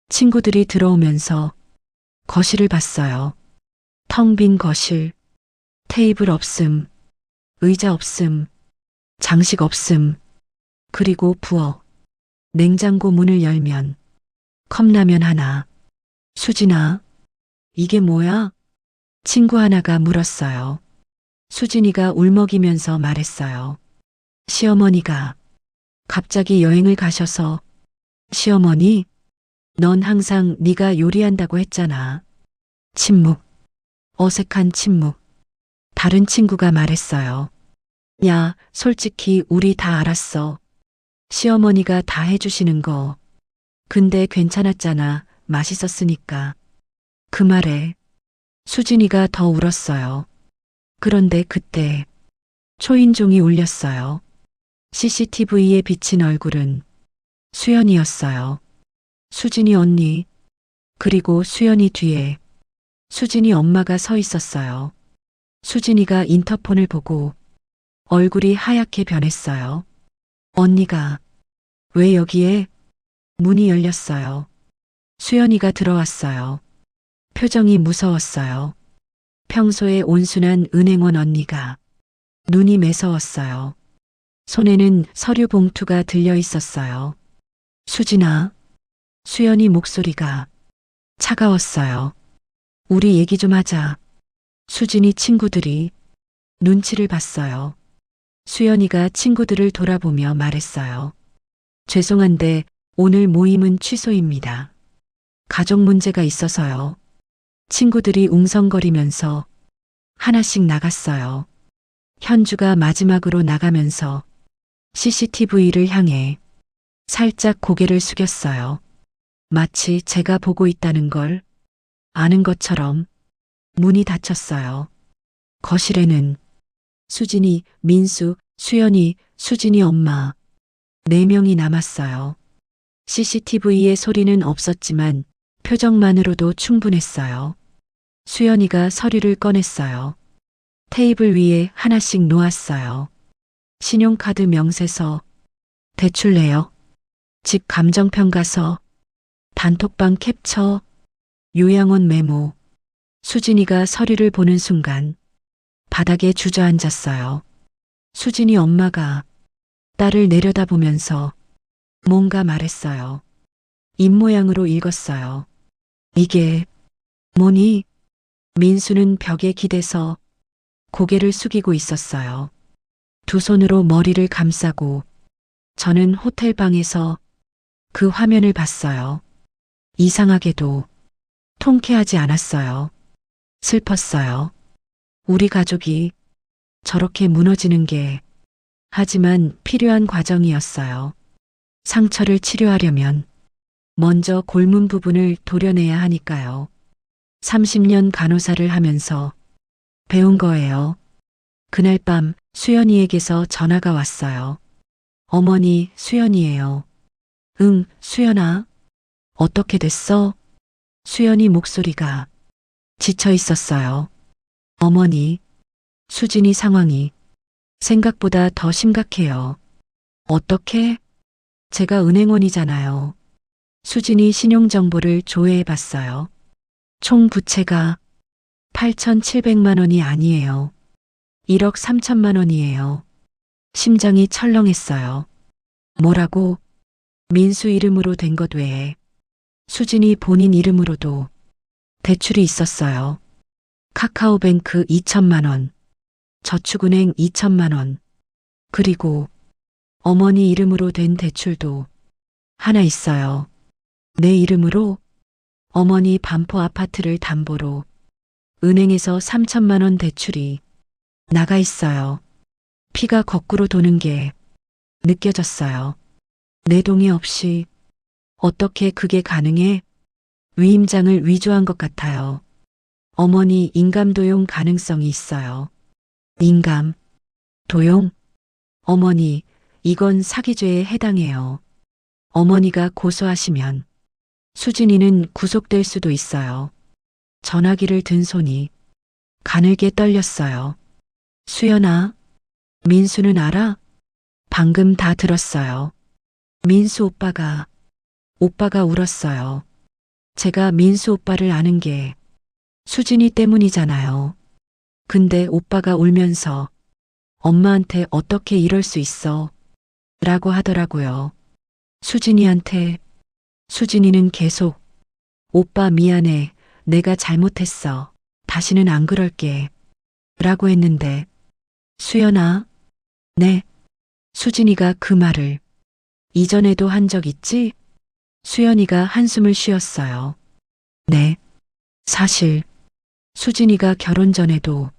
친구들이 들어오면서 거실을 봤어요. 텅 빈 거실, 테이블 없음, 의자 없음, 장식 없음, 그리고 부엌, 냉장고 문을 열면 컵라면 하나. 수진아, 이게 뭐야? 친구 하나가 물었어요. 수진이가 울먹이면서 말했어요. 시어머니가 갑자기 여행을 가셔서. 시어머니, 넌 항상 네가 요리한다고 했잖아. 침묵, 어색한 침묵. 다른 친구가 말했어요. 야, 솔직히 우리 다 알았어. 시어머니가 다 해주시는 거. 근데 괜찮았잖아. 맛있었으니까. 그 말에 수진이가 더 울었어요. 그런데 그때 초인종이 울렸어요. CCTV에 비친 얼굴은 수연이었어요. 수진이 언니, 그리고 수연이 뒤에 수진이 엄마가 서 있었어요. 수진이가 인터폰을 보고 얼굴이 하얗게 변했어요. 언니가 왜 여기에? 문이 열렸어요. 수연이가 들어왔어요. 표정이 무서웠어요. 평소에 온순한 은행원 언니가 눈이 매서웠어요. 손에는 서류 봉투가 들려 있었어요. 수진아. 수연이 목소리가 차가웠어요. 우리 얘기 좀 하자. 수진이 친구들이 눈치를 봤어요. 수연이가 친구들을 돌아보며 말했어요. 죄송한데 오늘 모임은 취소입니다. 가족 문제가 있어서요. 친구들이 웅성거리면서 하나씩 나갔어요. 현주가 마지막으로 나가면서 CCTV를 향해 살짝 고개를 숙였어요. 마치 제가 보고 있다는 걸 아는 것처럼. 문이 닫혔어요. 거실에는 수진이, 민수, 수연이, 수진이 엄마 4명이 남았어요. CCTV의 소리는 없었지만 표정만으로도 충분했어요. 수연이가 서류를 꺼냈어요. 테이블 위에 하나씩 놓았어요. 신용카드 명세서, 대출 내역, 집 감정평가서, 단톡방 캡처, 요양원 메모. 수진이가 서류를 보는 순간 바닥에 주저앉았어요. 수진이 엄마가 딸을 내려다보면서 뭔가 말했어요. 입모양으로 읽었어요. 이게 뭐니? 민수는 벽에 기대서 고개를 숙이고 있었어요. 두 손으로 머리를 감싸고 저는 호텔 방에서 그 화면을 봤어요. 이상하게도 통쾌하지 않았어요. 슬펐어요. 우리 가족이 저렇게 무너지는 게 하지만 필요한 과정이었어요. 상처를 치료하려면 먼저 골문 부분을 도려내야 하니까요. 30년 간호사를 하면서 배운 거예요. 그날 밤 수연이에게서 전화가 왔어요. 어머니, 수연이에요. 응, 수연아. 어떻게 됐어? 수연이 목소리가 지쳐 있었어요. 어머니, 수진이 상황이 생각보다 더 심각해요. 어떻게? 제가 은행원이잖아요. 수진이 신용정보를 조회해 봤어요. 총 부채가 8,700만 원이 아니에요. 1억 3천만 원이에요. 심장이 철렁했어요. 뭐라고? 민수 이름으로 된 것 외에 수진이 본인 이름으로도 대출이 있었어요. 카카오뱅크 2천만 원, 저축은행 2천만 원, 그리고 어머니 이름으로 된 대출도 하나 있어요. 내 이름으로 어머니 반포 아파트를 담보로 은행에서 3천만 원 대출이 나가 있어요. 피가 거꾸로 도는 게 느껴졌어요. 내 동의 없이 어떻게 그게 가능해? 위임장을 위조한 것 같아요. 어머니 인감 도용 가능성이 있어요. 인감, 도용? 어머니, 이건 사기죄에 해당해요. 어머니가 고소하시면 수진이는 구속될 수도 있어요. 전화기를 든 손이 가늘게 떨렸어요. 수연아, 민수는 알아? 방금 다 들었어요. 민수 오빠가 울었어요. 제가 민수 오빠를 아는 게 수진이 때문이잖아요. 근데 오빠가 울면서 엄마한테 어떻게 이럴 수 있어? 라고 하더라고요. 수진이한테. 수진이는 계속 오빠 미안해. 내가 잘못했어. 다시는 안 그럴게. 라고 했는데 수연아. 네. 수진이가 그 말을 이전에도 한 적 있지? 수연이가 한숨을 쉬었어요. 네. 사실 수진이가 결혼 전에도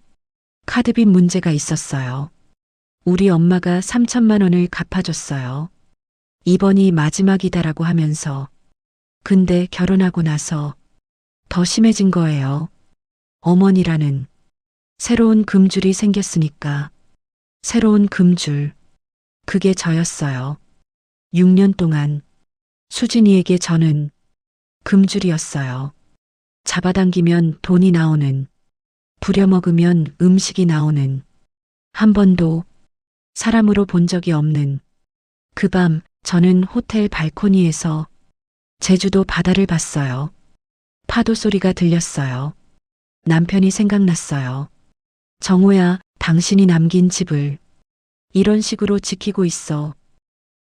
카드빚 문제가 있었어요. 우리 엄마가 3천만 원을 갚아줬어요. 이번이 마지막이다라고 하면서. 근데 결혼하고 나서 더 심해진 거예요. 어머니라는 새로운 금줄이 생겼으니까. 새로운 금줄. 그게 저였어요. 6년 동안 수진이에게 저는 금줄이었어요. 잡아당기면 돈이 나오는, 부려먹으면 음식이 나오는, 한 번도 사람으로 본 적이 없는. 그 밤 저는 호텔 발코니에서 제주도 바다를 봤어요. 파도 소리가 들렸어요. 남편이 생각났어요. 정호야, 당신이 남긴 집을 이런 식으로 지키고 있어.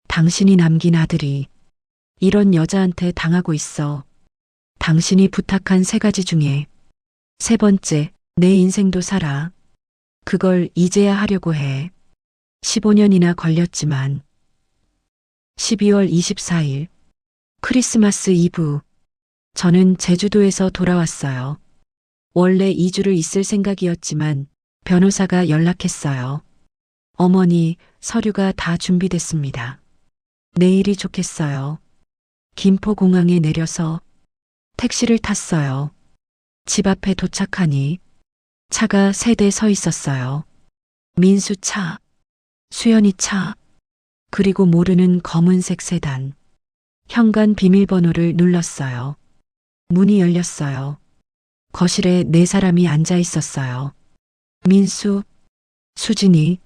당신이 남긴 아들이 이런 여자한테 당하고 있어. 당신이 부탁한 3가지 중에 3번째, 내 인생도 살아. 그걸 이제야 하려고 해. 15년이나 걸렸지만. 12월 24일, 크리스마스 이브. 저는 제주도에서 돌아왔어요. 원래 2주를 있을 생각이었지만 변호사가 연락했어요. 어머니, 서류가 다 준비됐습니다. 내일이 좋겠어요. 김포공항에 내려서 택시를 탔어요. 집 앞에 도착하니 차가 3대 서 있었어요. 민수 차, 수연이 차, 그리고 모르는 검은색 세단. 현관 비밀번호를 눌렀어요. 문이 열렸어요. 거실에 4사람이 앉아 있었어요. 민수, 수진이,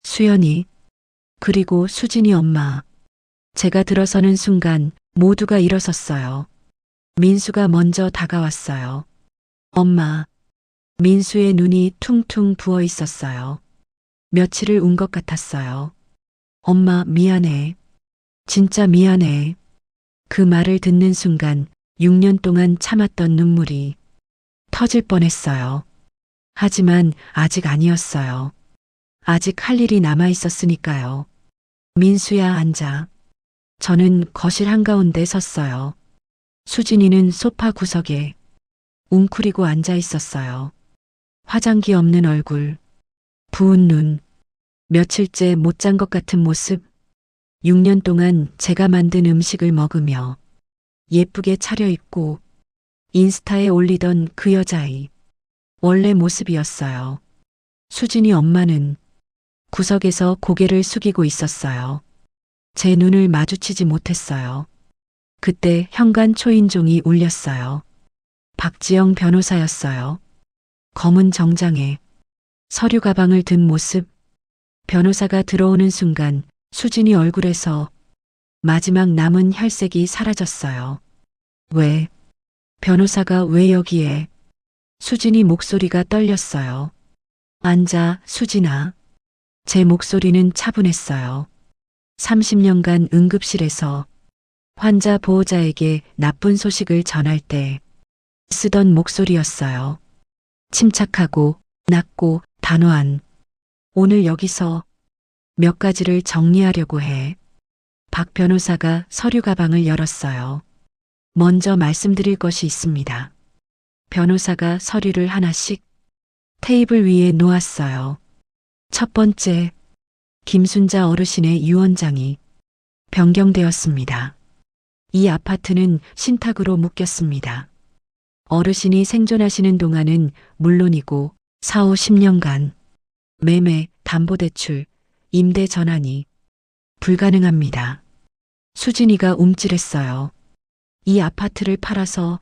수연이, 그리고 수진이 엄마. 제가 들어서는 순간 모두가 일어섰어요. 민수가 먼저 다가왔어요. 엄마. 민수의 눈이 퉁퉁 부어 있었어요. 며칠을 운 것 같았어요. 엄마, 미안해. 진짜 미안해. 그 말을 듣는 순간 6년 동안 참았던 눈물이 터질 뻔했어요. 하지만 아직 아니었어요. 아직 할 일이 남아 있었으니까요. 민수야, 앉아. 저는 거실 한가운데 섰어요. 수진이는 소파 구석에 웅크리고 앉아 있었어요. 화장기 없는 얼굴, 부은 눈, 며칠째 못 잔 것 같은 모습. 6년 동안 제가 만든 음식을 먹으며 예쁘게 차려입고 인스타에 올리던 그 여자의 원래 모습이었어요. 수진이 엄마는 구석에서 고개를 숙이고 있었어요. 제 눈을 마주치지 못했어요. 그때 현관 초인종이 울렸어요. 박지영 변호사였어요. 검은 정장에 서류 가방을 든 모습. 변호사가 들어오는 순간 수진이 얼굴에서 마지막 남은 혈색이 사라졌어요. 왜? 변호사가 왜 여기에? 수진이 목소리가 떨렸어요. 앉아, 수진아. 제 목소리는 차분했어요. 30년간 응급실에서 환자 보호자에게 나쁜 소식을 전할 때 쓰던 목소리였어요. 침착하고 낮고 단호한. 오늘 여기서 몇 가지를 정리하려고 해. 박 변호사가 서류 가방을 열었어요. 먼저 말씀드릴 것이 있습니다. 변호사가 서류를 하나씩 테이블 위에 놓았어요. 첫 번째, 김순자 어르신의 유언장이 변경되었습니다. 이 아파트는 신탁으로 묶였습니다. 어르신이 생존하시는 동안은 물론이고 4, 50년간 매매, 담보대출, 임대 전환이 불가능합니다. 수진이가 움찔했어요. 이 아파트를 팔아서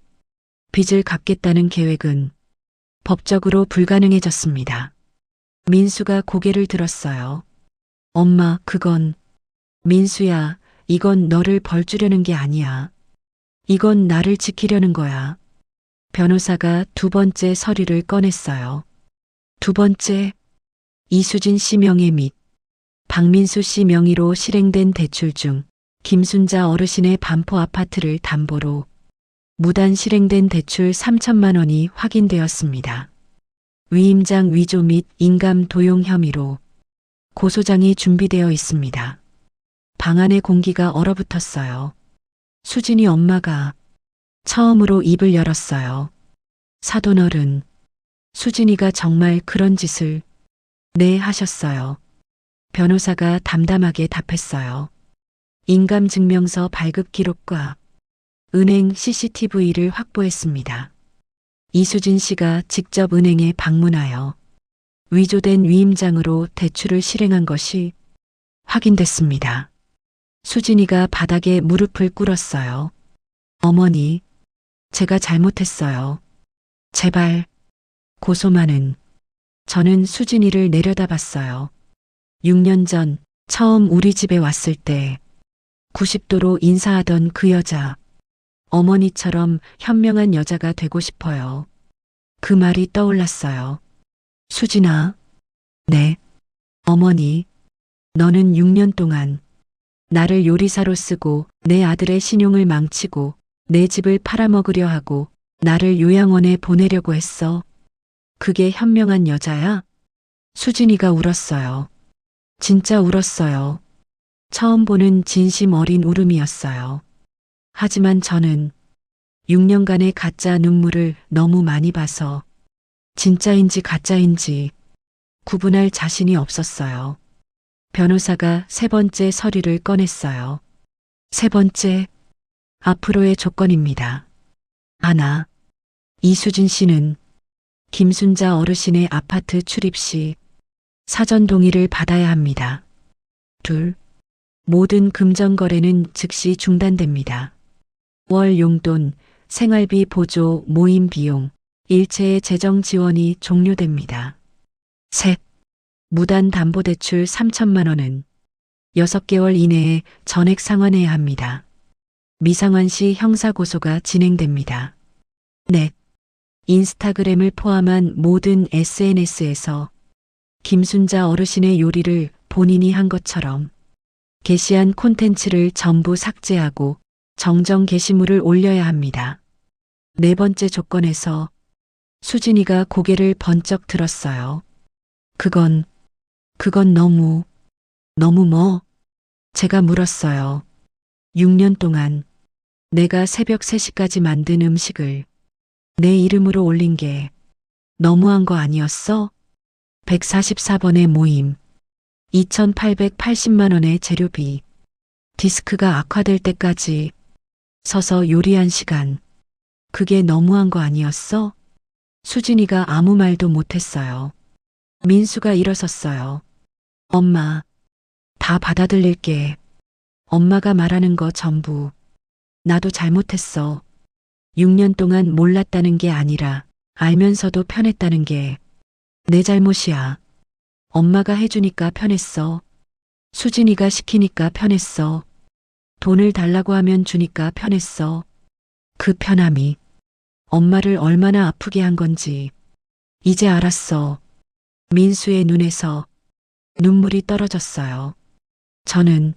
빚을 갚겠다는 계획은 법적으로 불가능해졌습니다. 민수가 고개를 들었어요. 엄마, 그건 민수야, 이건 너를 벌 주려는 게 아니야. 이건 나를 지키려는 거야. 변호사가 두 번째 서류를 꺼냈어요. 두 번째, 이수진 씨 명의 및 박민수 씨 명의로 실행된 대출 중 김순자 어르신의 반포 아파트를 담보로 무단 실행된 대출 3천만 원이 확인되었습니다. 위임장 위조 및 인감 도용 혐의로 고소장이 준비되어 있습니다. 방 안의 공기가 얼어붙었어요. 수진이 엄마가 처음으로 입을 열었어요. 사돈어른, 수진이가 정말 그런 짓을 네 하셨어요. 변호사가 담담하게 답했어요. 인감증명서 발급 기록과 은행 CCTV를 확보했습니다. 이수진 씨가 직접 은행에 방문하여 위조된 위임장으로 대출을 실행한 것이 확인됐습니다. 수진이가 바닥에 무릎을 꿇었어요. 어머니, 제가 잘못했어요. 제발, 고소만은. 저는 수진이를 내려다봤어요. 6년 전 처음 우리 집에 왔을 때 90도로 인사하던 그 여자, 어머니처럼 현명한 여자가 되고 싶어요. 그 말이 떠올랐어요. 수진아, 네, 어머니, 너는 6년 동안 나를 요리사로 쓰고 내 아들의 신용을 망치고 내 집을 팔아먹으려 하고 나를 요양원에 보내려고 했어. 그게 현명한 여자야? 수진이가 울었어요. 진짜 울었어요. 처음 보는 진심 어린 울음이었어요. 하지만 저는 6년간의 가짜 눈물을 너무 많이 봐서 진짜인지 가짜인지 구분할 자신이 없었어요. 변호사가 세 번째 서류를 꺼냈어요. 세 번째, 앞으로의 조건입니다. 하나, 이수진 씨는 김순자 어르신의 아파트 출입 시 사전 동의를 받아야 합니다. 둘, 모든 금전 거래는 즉시 중단됩니다. 월 용돈, 생활비 보조, 모임 비용, 일체의 재정 지원이 종료됩니다. 셋, 무단 담보대출 3천만 원은 6개월 이내에 전액 상환해야 합니다. 미상환 시 형사고소가 진행됩니다. 넷, 인스타그램을 포함한 모든 SNS에서 김순자 어르신의 요리를 본인이 한 것처럼 게시한 콘텐츠를 전부 삭제하고 정정 게시물을 올려야 합니다. 네 번째 조건에서 수진이가 고개를 번쩍 들었어요. 그건 너무 뭐? 제가 물었어요. 6년 동안 내가 새벽 3시까지 만든 음식을 내 이름으로 올린 게 너무한 거 아니었어? 144번의 모임, 2,880만 원의 재료비, 디스크가 악화될 때까지 서서 요리한 시간, 그게 너무한 거 아니었어? 수진이가 아무 말도 못했어요. 민수가 일어섰어요. 엄마, 다 받아들일게. 엄마가 말하는 거 전부 나도 잘못했어. 6년 동안 몰랐다는 게 아니라 알면서도 편했다는 게 내 잘못이야. 엄마가 해주니까 편했어. 수진이가 시키니까 편했어. 돈을 달라고 하면 주니까 편했어. 그 편함이 엄마를 얼마나 아프게 한 건지 이제 알았어. 민수의 눈에서 눈물이 떨어졌어요. 저는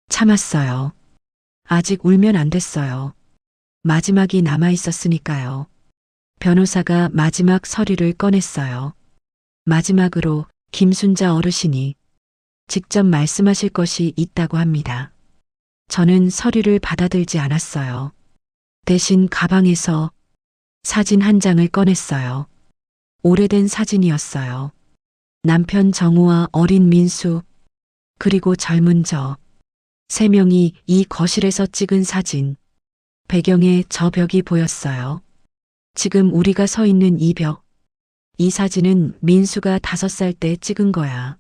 참았어요. 아직 울면 안 됐어요. 마지막이 남아 있었으니까요. 변호사가 마지막 서류를 꺼냈어요. 마지막으로 김순자 어르신이 직접 말씀하실 것이 있다고 합니다. 저는 서류를 받아들지 않았어요. 대신 가방에서 사진 한 장을 꺼냈어요. 오래된 사진이었어요. 남편 정우와 어린 민수, 그리고 젊은 저, 3명이 이 거실에서 찍은 사진. 배경에 저 벽이 보였어요. 지금 우리가 서 있는 이 벽. 이 사진은 민수가 5살 때 찍은 거야.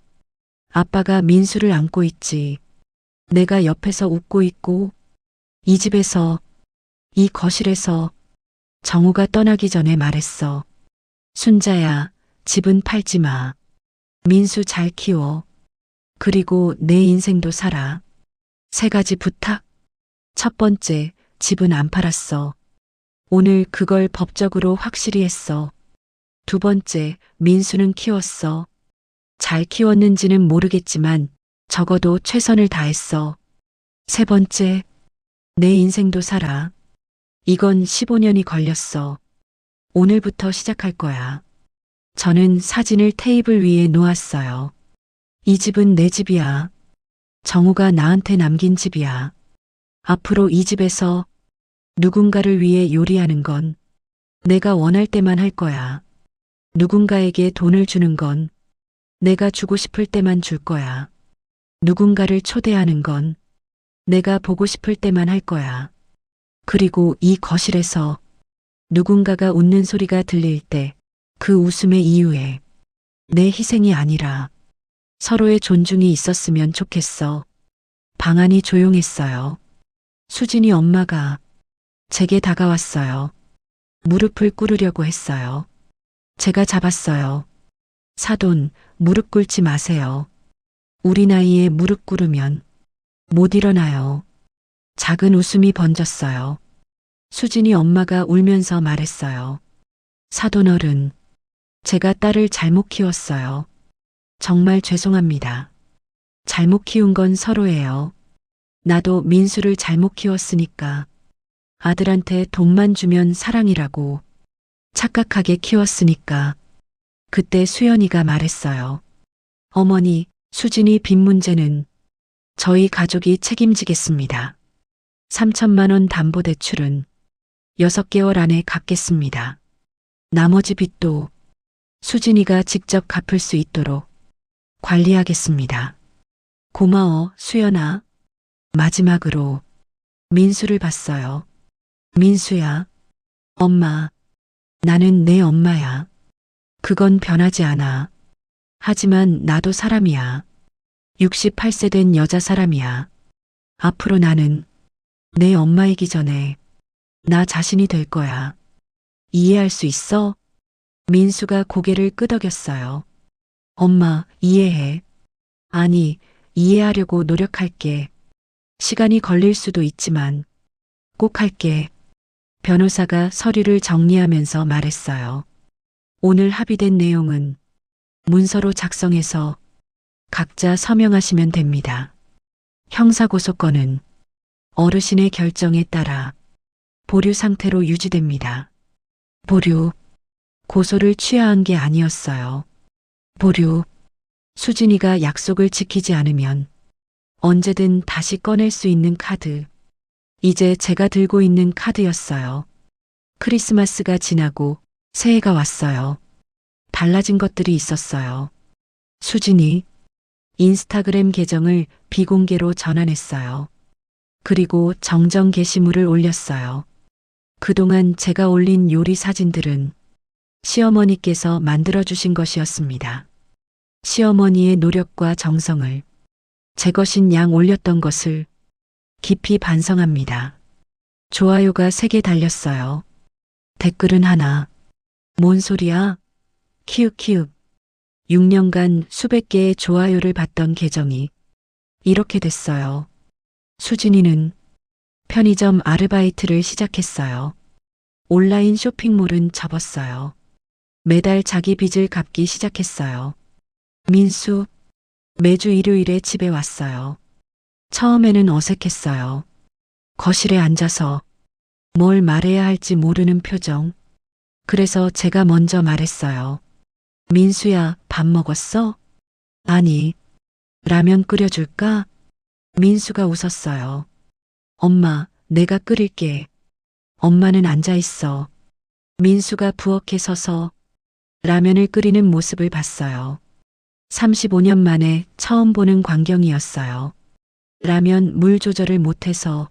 아빠가 민수를 안고 있지. 내가 옆에서 웃고 있고, 이 집에서, 이 거실에서 정우가 떠나기 전에 말했어. 순자야, 집은 팔지 마. 민수 잘 키워. 그리고 내 인생도 살아. 3가지 부탁. 첫 번째, 집은 안 팔았어. 오늘 그걸 법적으로 확실히 했어. 두 번째, 민수는 키웠어. 잘 키웠는지는 모르겠지만 적어도 최선을 다했어. 세 번째, 내 인생도 살아. 이건 15년이 걸렸어. 오늘부터 시작할 거야. 저는 사진을 테이블 위에 놓았어요. 이 집은 내 집이야. 정우가 나한테 남긴 집이야. 앞으로 이 집에서 누군가를 위해 요리하는 건 내가 원할 때만 할 거야. 누군가에게 돈을 주는 건 내가 주고 싶을 때만 줄 거야. 누군가를 초대하는 건 내가 보고 싶을 때만 할 거야. 그리고 이 거실에서 누군가가 웃는 소리가 들릴 때 그 웃음의 이유에 내 희생이 아니라 서로의 존중이 있었으면 좋겠어. 방 안이 조용했어요. 수진이 엄마가 제게 다가왔어요. 무릎을 꿇으려고 했어요. 제가 잡았어요. 사돈, 무릎 꿇지 마세요. 우리 나이에 무릎 꿇으면 못 일어나요. 작은 웃음이 번졌어요. 수진이 엄마가 울면서 말했어요. 사돈 어른, 제가 딸을 잘못 키웠어요. 정말 죄송합니다. 잘못 키운 건 서로예요. 나도 민수를 잘못 키웠으니까 아들한테 돈만 주면 사랑이라고 착각하게 키웠으니까. 그때 수연이가 말했어요. 어머니, 수진이 빚 문제는 저희 가족이 책임지겠습니다. 3천만 원 담보대출은 6개월 안에 갚겠습니다. 나머지 빚도 수진이가 직접 갚을 수 있도록 관리하겠습니다. 고마워, 수연아. 마지막으로 민수를 봤어요. 민수야, 엄마, 나는 내 엄마야. 그건 변하지 않아. 하지만 나도 사람이야. 68세 된 여자 사람이야. 앞으로 나는 내 엄마이기 전에 나 자신이 될 거야. 이해할 수 있어? 민수가 고개를 끄덕였어요. 엄마, 이해해. 아니, 이해하려고 노력할게. 시간이 걸릴 수도 있지만 꼭 할게. 변호사가 서류를 정리하면서 말했어요. 오늘 합의된 내용은 문서로 작성해서 각자 서명하시면 됩니다. 형사고소건은 어르신의 결정에 따라 보류 상태로 유지됩니다. 보류, 고소를 취하한 게 아니었어요. 보류, 수진이가 약속을 지키지 않으면 언제든 다시 꺼낼 수 있는 카드. 이제 제가 들고 있는 카드였어요. 크리스마스가 지나고 새해가 왔어요. 달라진 것들이 있었어요. 수진이 인스타그램 계정을 비공개로 전환했어요. 그리고 정정 게시물을 올렸어요. 그동안 제가 올린 요리 사진들은 시어머니께서 만들어주신 것이었습니다. 시어머니의 노력과 정성을 제 것인 양 올렸던 것을 깊이 반성합니다. 좋아요가 3개 달렸어요. 댓글은 하나. 뭔 소리야? 키읔키읔. 6년간 수백 개의 좋아요를 받던 계정이 이렇게 됐어요. 수진이는 편의점 아르바이트를 시작했어요. 온라인 쇼핑몰은 접었어요. 매달 자기 빚을 갚기 시작했어요. 민수, 매주 일요일에 집에 왔어요. 처음에는 어색했어요. 거실에 앉아서 뭘 말해야 할지 모르는 표정. 그래서 제가 먼저 말했어요. 민수야, 밥 먹었어? 아니, 라면 끓여줄까? 민수가 웃었어요. 엄마, 내가 끓일게. 엄마는 앉아 있어. 민수가 부엌에 서서 라면을 끓이는 모습을 봤어요. 35년 만에 처음 보는 광경이었어요. 라면 물 조절을 못해서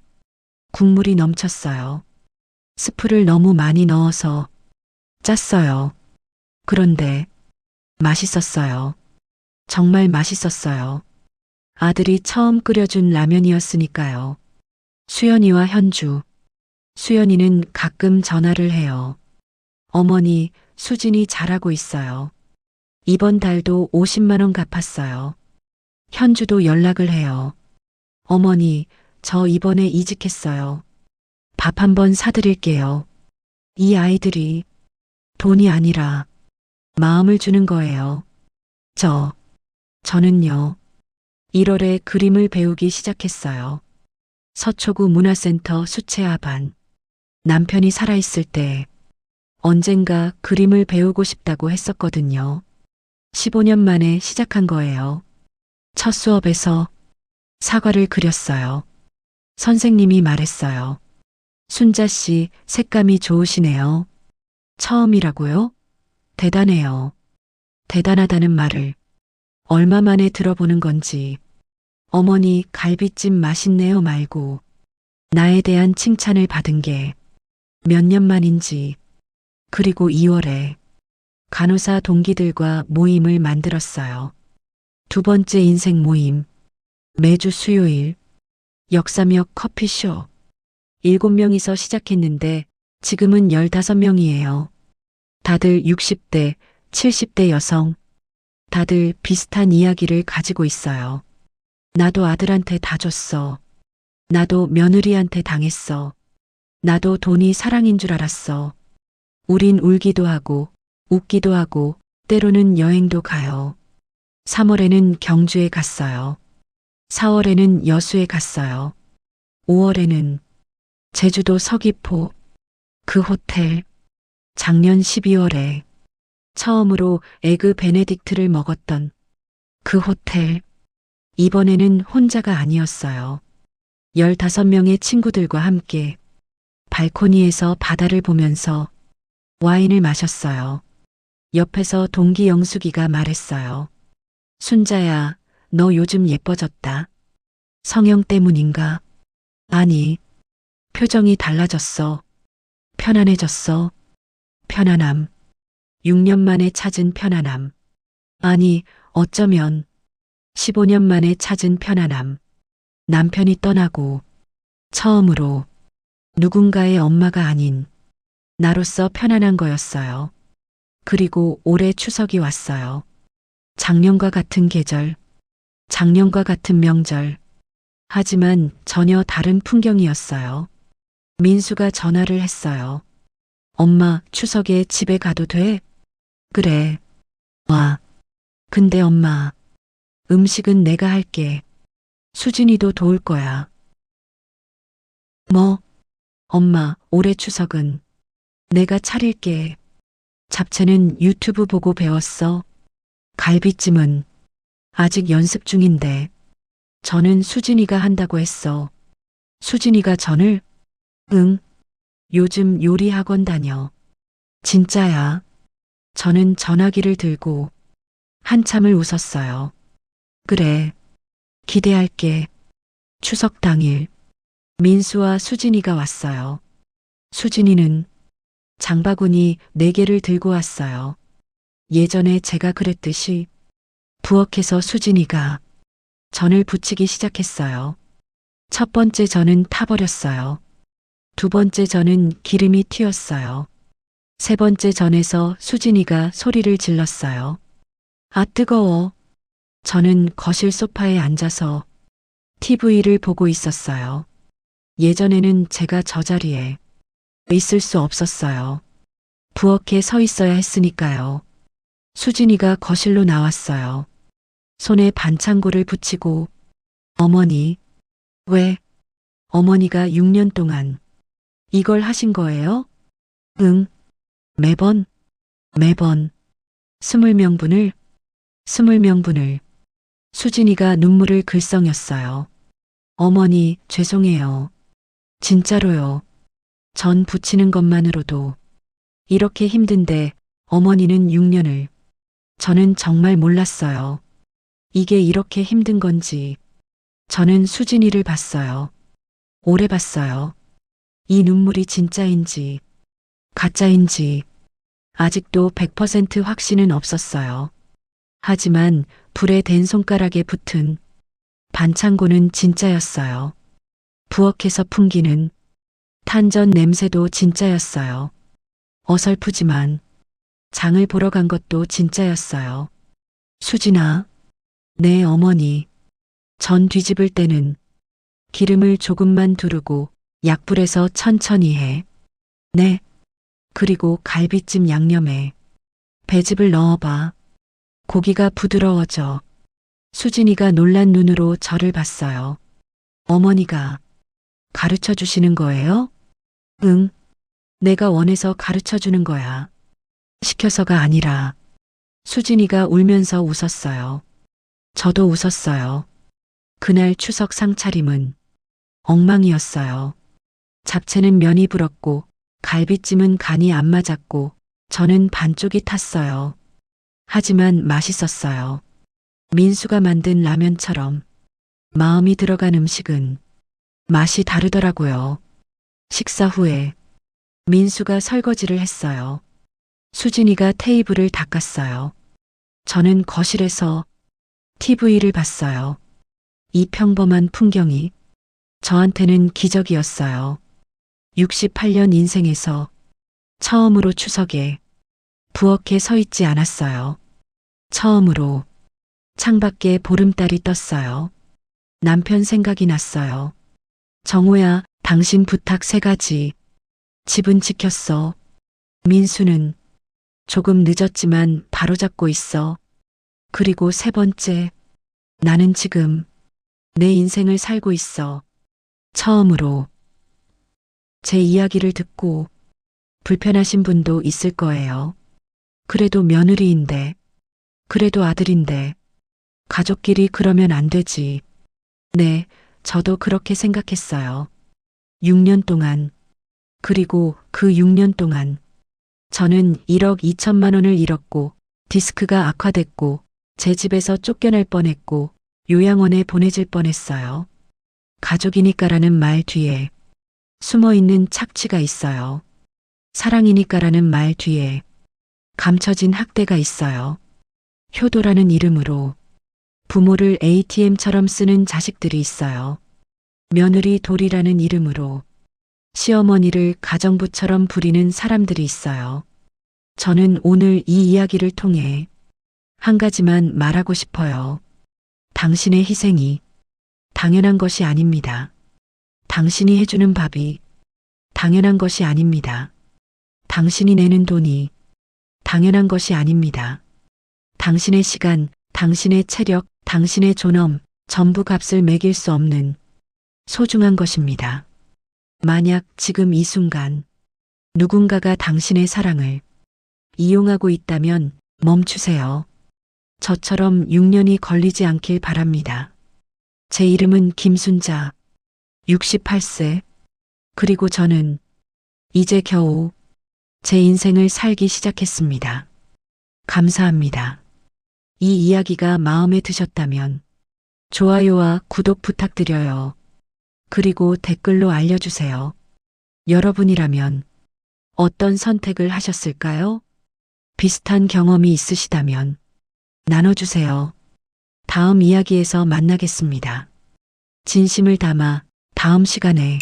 국물이 넘쳤어요. 스프를 너무 많이 넣어서 짰어요. 그런데 맛있었어요. 정말 맛있었어요. 아들이 처음 끓여준 라면이었으니까요. 수연이와 현주. 수연이는 가끔 전화를 해요. 어머니, 수진이 잘하고 있어요. 이번 달도 50만 원 갚았어요. 현주도 연락을 해요. 어머니, 저 이번에 이직했어요. 밥 한번 사드릴게요. 이 아이들이 돈이 아니라 마음을 주는 거예요. 저는요. 1월에 그림을 배우기 시작했어요. 서초구 문화센터 수채화반. 남편이 살아있을 때 언젠가 그림을 배우고 싶다고 했었거든요. 15년 만에 시작한 거예요. 첫 수업에서 사과를 그렸어요. 선생님이 말했어요. 순자 씨, 색감이 좋으시네요. 처음이라고요? 대단해요. 대단하다는 말을 얼마 만에 들어보는 건지, 어머니 갈비찜 맛있네요 말고 나에 대한 칭찬을 받은 게 몇 년 만인지. 그리고 2월에 간호사 동기들과 모임을 만들었어요. 두 번째 인생 모임. 매주 수요일 역사역 커피숍. 7명이서 시작했는데 지금은 15명이에요. 다들 60대, 70대 여성. 다들 비슷한 이야기를 가지고 있어요. 나도 아들한테 다 줬어. 나도 며느리한테 당했어. 나도 돈이 사랑인 줄 알았어. 우린 울기도 하고 웃기도 하고 때로는 여행도 가요. 3월에는 경주에 갔어요. 4월에는 여수에 갔어요. 5월에는 제주도 서귀포. 그 호텔. 작년 12월에 처음으로 에그 베네딕트를 먹었던 그 호텔. 이번에는 혼자가 아니었어요. 15명의 친구들과 함께 발코니에서 바다를 보면서 와인을 마셨어요. 옆에서 동기 영숙이가 말했어요. 순자야, 너 요즘 예뻐졌다. 성형 때문인가? 아니, 표정이 달라졌어. 편안해졌어. 편안함. 6년 만에 찾은 편안함. 아니, 어쩌면 15년 만에 찾은 편안함. 남편이 떠나고 처음으로 누군가의 엄마가 아닌 나로서 편안한 거였어요. 그리고 올해 추석이 왔어요. 작년과 같은 계절, 작년과 같은 명절. 하지만 전혀 다른 풍경이었어요. 민수가 전화를 했어요. 엄마, 추석에 집에 가도 돼? 그래. 와. 근데 엄마, 음식은 내가 할게. 수진이도 도울 거야. 뭐? 엄마, 올해 추석은 내가 차릴게. 잡채는 유튜브 보고 배웠어. 갈비찜은 아직 연습 중인데. 저는 수진이가 한다고 했어. 수진이가 전을? 응. 요즘 요리 학원 다녀. 진짜야. 저는 전화기를 들고 한참을 웃었어요. 그래. 기대할게. 추석 당일 민수와 수진이가 왔어요. 수진이는 장바구니 4개를 들고 왔어요. 예전에 제가 그랬듯이 부엌에서 수진이가 전을 부치기 시작했어요. 첫 번째 전은 타버렸어요. 두 번째 전은 기름이 튀었어요. 세 번째 전에서 수진이가 소리를 질렀어요. 아, 뜨거워. 저는 거실 소파에 앉아서 TV를 보고 있었어요. 예전에는 제가 저 자리에 있을 수 없었어요. 부엌에 서 있어야 했으니까요. 수진이가 거실로 나왔어요. 손에 반창고를 붙이고, 어머니, 왜? 어머니가 6년 동안 이걸 하신 거예요? 응, 매번. 20명분을. 수진이가 눈물을 글썽였어요. 어머니, 죄송해요. 진짜로요. 전 부치는 것만으로도 이렇게 힘든데 어머니는 6년을. 저는 정말 몰랐어요. 이게 이렇게 힘든 건지. 저는 수진이를 봤어요. 오래 봤어요. 이 눈물이 진짜인지 가짜인지 아직도 100% 확신은 없었어요. 하지만 불에 댄 손가락에 붙은 반창고는 진짜였어요. 부엌에서 풍기는 탄전 냄새도 진짜였어요. 어설프지만 장을 보러 간 것도 진짜였어요. 수진아, 네 어머니. 전 뒤집을 때는 기름을 조금만 두르고 약불에서 천천히 해. 네. 그리고 갈비찜 양념에 배즙을 넣어봐. 고기가 부드러워져. 수진이가 놀란 눈으로 저를 봤어요. 어머니가 가르쳐 주시는 거예요? 응. 내가 원해서 가르쳐 주는 거야. 시켜서가 아니라. 수진이가 울면서 웃었어요. 저도 웃었어요. 그날 추석 상차림은 엉망이었어요. 잡채는 면이 불었고 갈비찜은 간이 안 맞았고 저는 반쪽이 탔어요. 하지만 맛있었어요. 민수가 만든 라면처럼 마음이 들어간 음식은 맛이 다르더라고요. 식사 후에 민수가 설거지를 했어요. 수진이가 테이블을 닦았어요. 저는 거실에서 TV를 봤어요. 이 평범한 풍경이 저한테는 기적이었어요. 68년 인생에서 처음으로 추석에 부엌에 서 있지 않았어요. 처음으로 창밖에 보름달이 떴어요. 남편 생각이 났어요. 정호야, 당신 부탁 3가지. 집은 지켰어. 민수는 조금 늦었지만 바로잡고 있어. 그리고 3번째, 나는 지금 내 인생을 살고 있어. 처음으로. 제 이야기를 듣고 불편하신 분도 있을 거예요. 그래도 며느리인데, 그래도 아들인데, 가족끼리 그러면 안 되지. 네, 저도 그렇게 생각했어요. 6년 동안, 그리고 그 6년 동안, 저는 1억 2천만 원을 잃었고, 디스크가 악화됐고, 제 집에서 쫓겨날 뻔했고, 요양원에 보내질 뻔했어요. 가족이니까라는 말 뒤에 숨어있는 착취가 있어요. 사랑이니까라는 말 뒤에 감춰진 학대가 있어요. 효도라는 이름으로 부모를 ATM처럼 쓰는 자식들이 있어요. 며느리 돌이라는 이름으로 시어머니를 가정부처럼 부리는 사람들이 있어요. 저는 오늘 이 이야기를 통해 한 가지만 말하고 싶어요. 당신의 희생이 당연한 것이 아닙니다. 당신이 해주는 밥이 당연한 것이 아닙니다. 당신이 내는 돈이 당연한 것이 아닙니다. 당신의 시간, 당신의 체력, 당신의 존엄, 전부 값을 매길 수 없는 소중한 것입니다. 만약 지금 이 순간 누군가가 당신의 사랑을 이용하고 있다면 멈추세요. 저처럼 6년이 걸리지 않길 바랍니다. 제 이름은 김순자, 68세. 그리고 저는 이제 겨우 제 인생을 살기 시작했습니다. 감사합니다. 이 이야기가 마음에 드셨다면 좋아요와 구독 부탁드려요. 그리고 댓글로 알려주세요. 여러분이라면 어떤 선택을 하셨을까요? 비슷한 경험이 있으시다면 나눠주세요. 다음 이야기에서 만나겠습니다. 진심을 담아 다음 시간에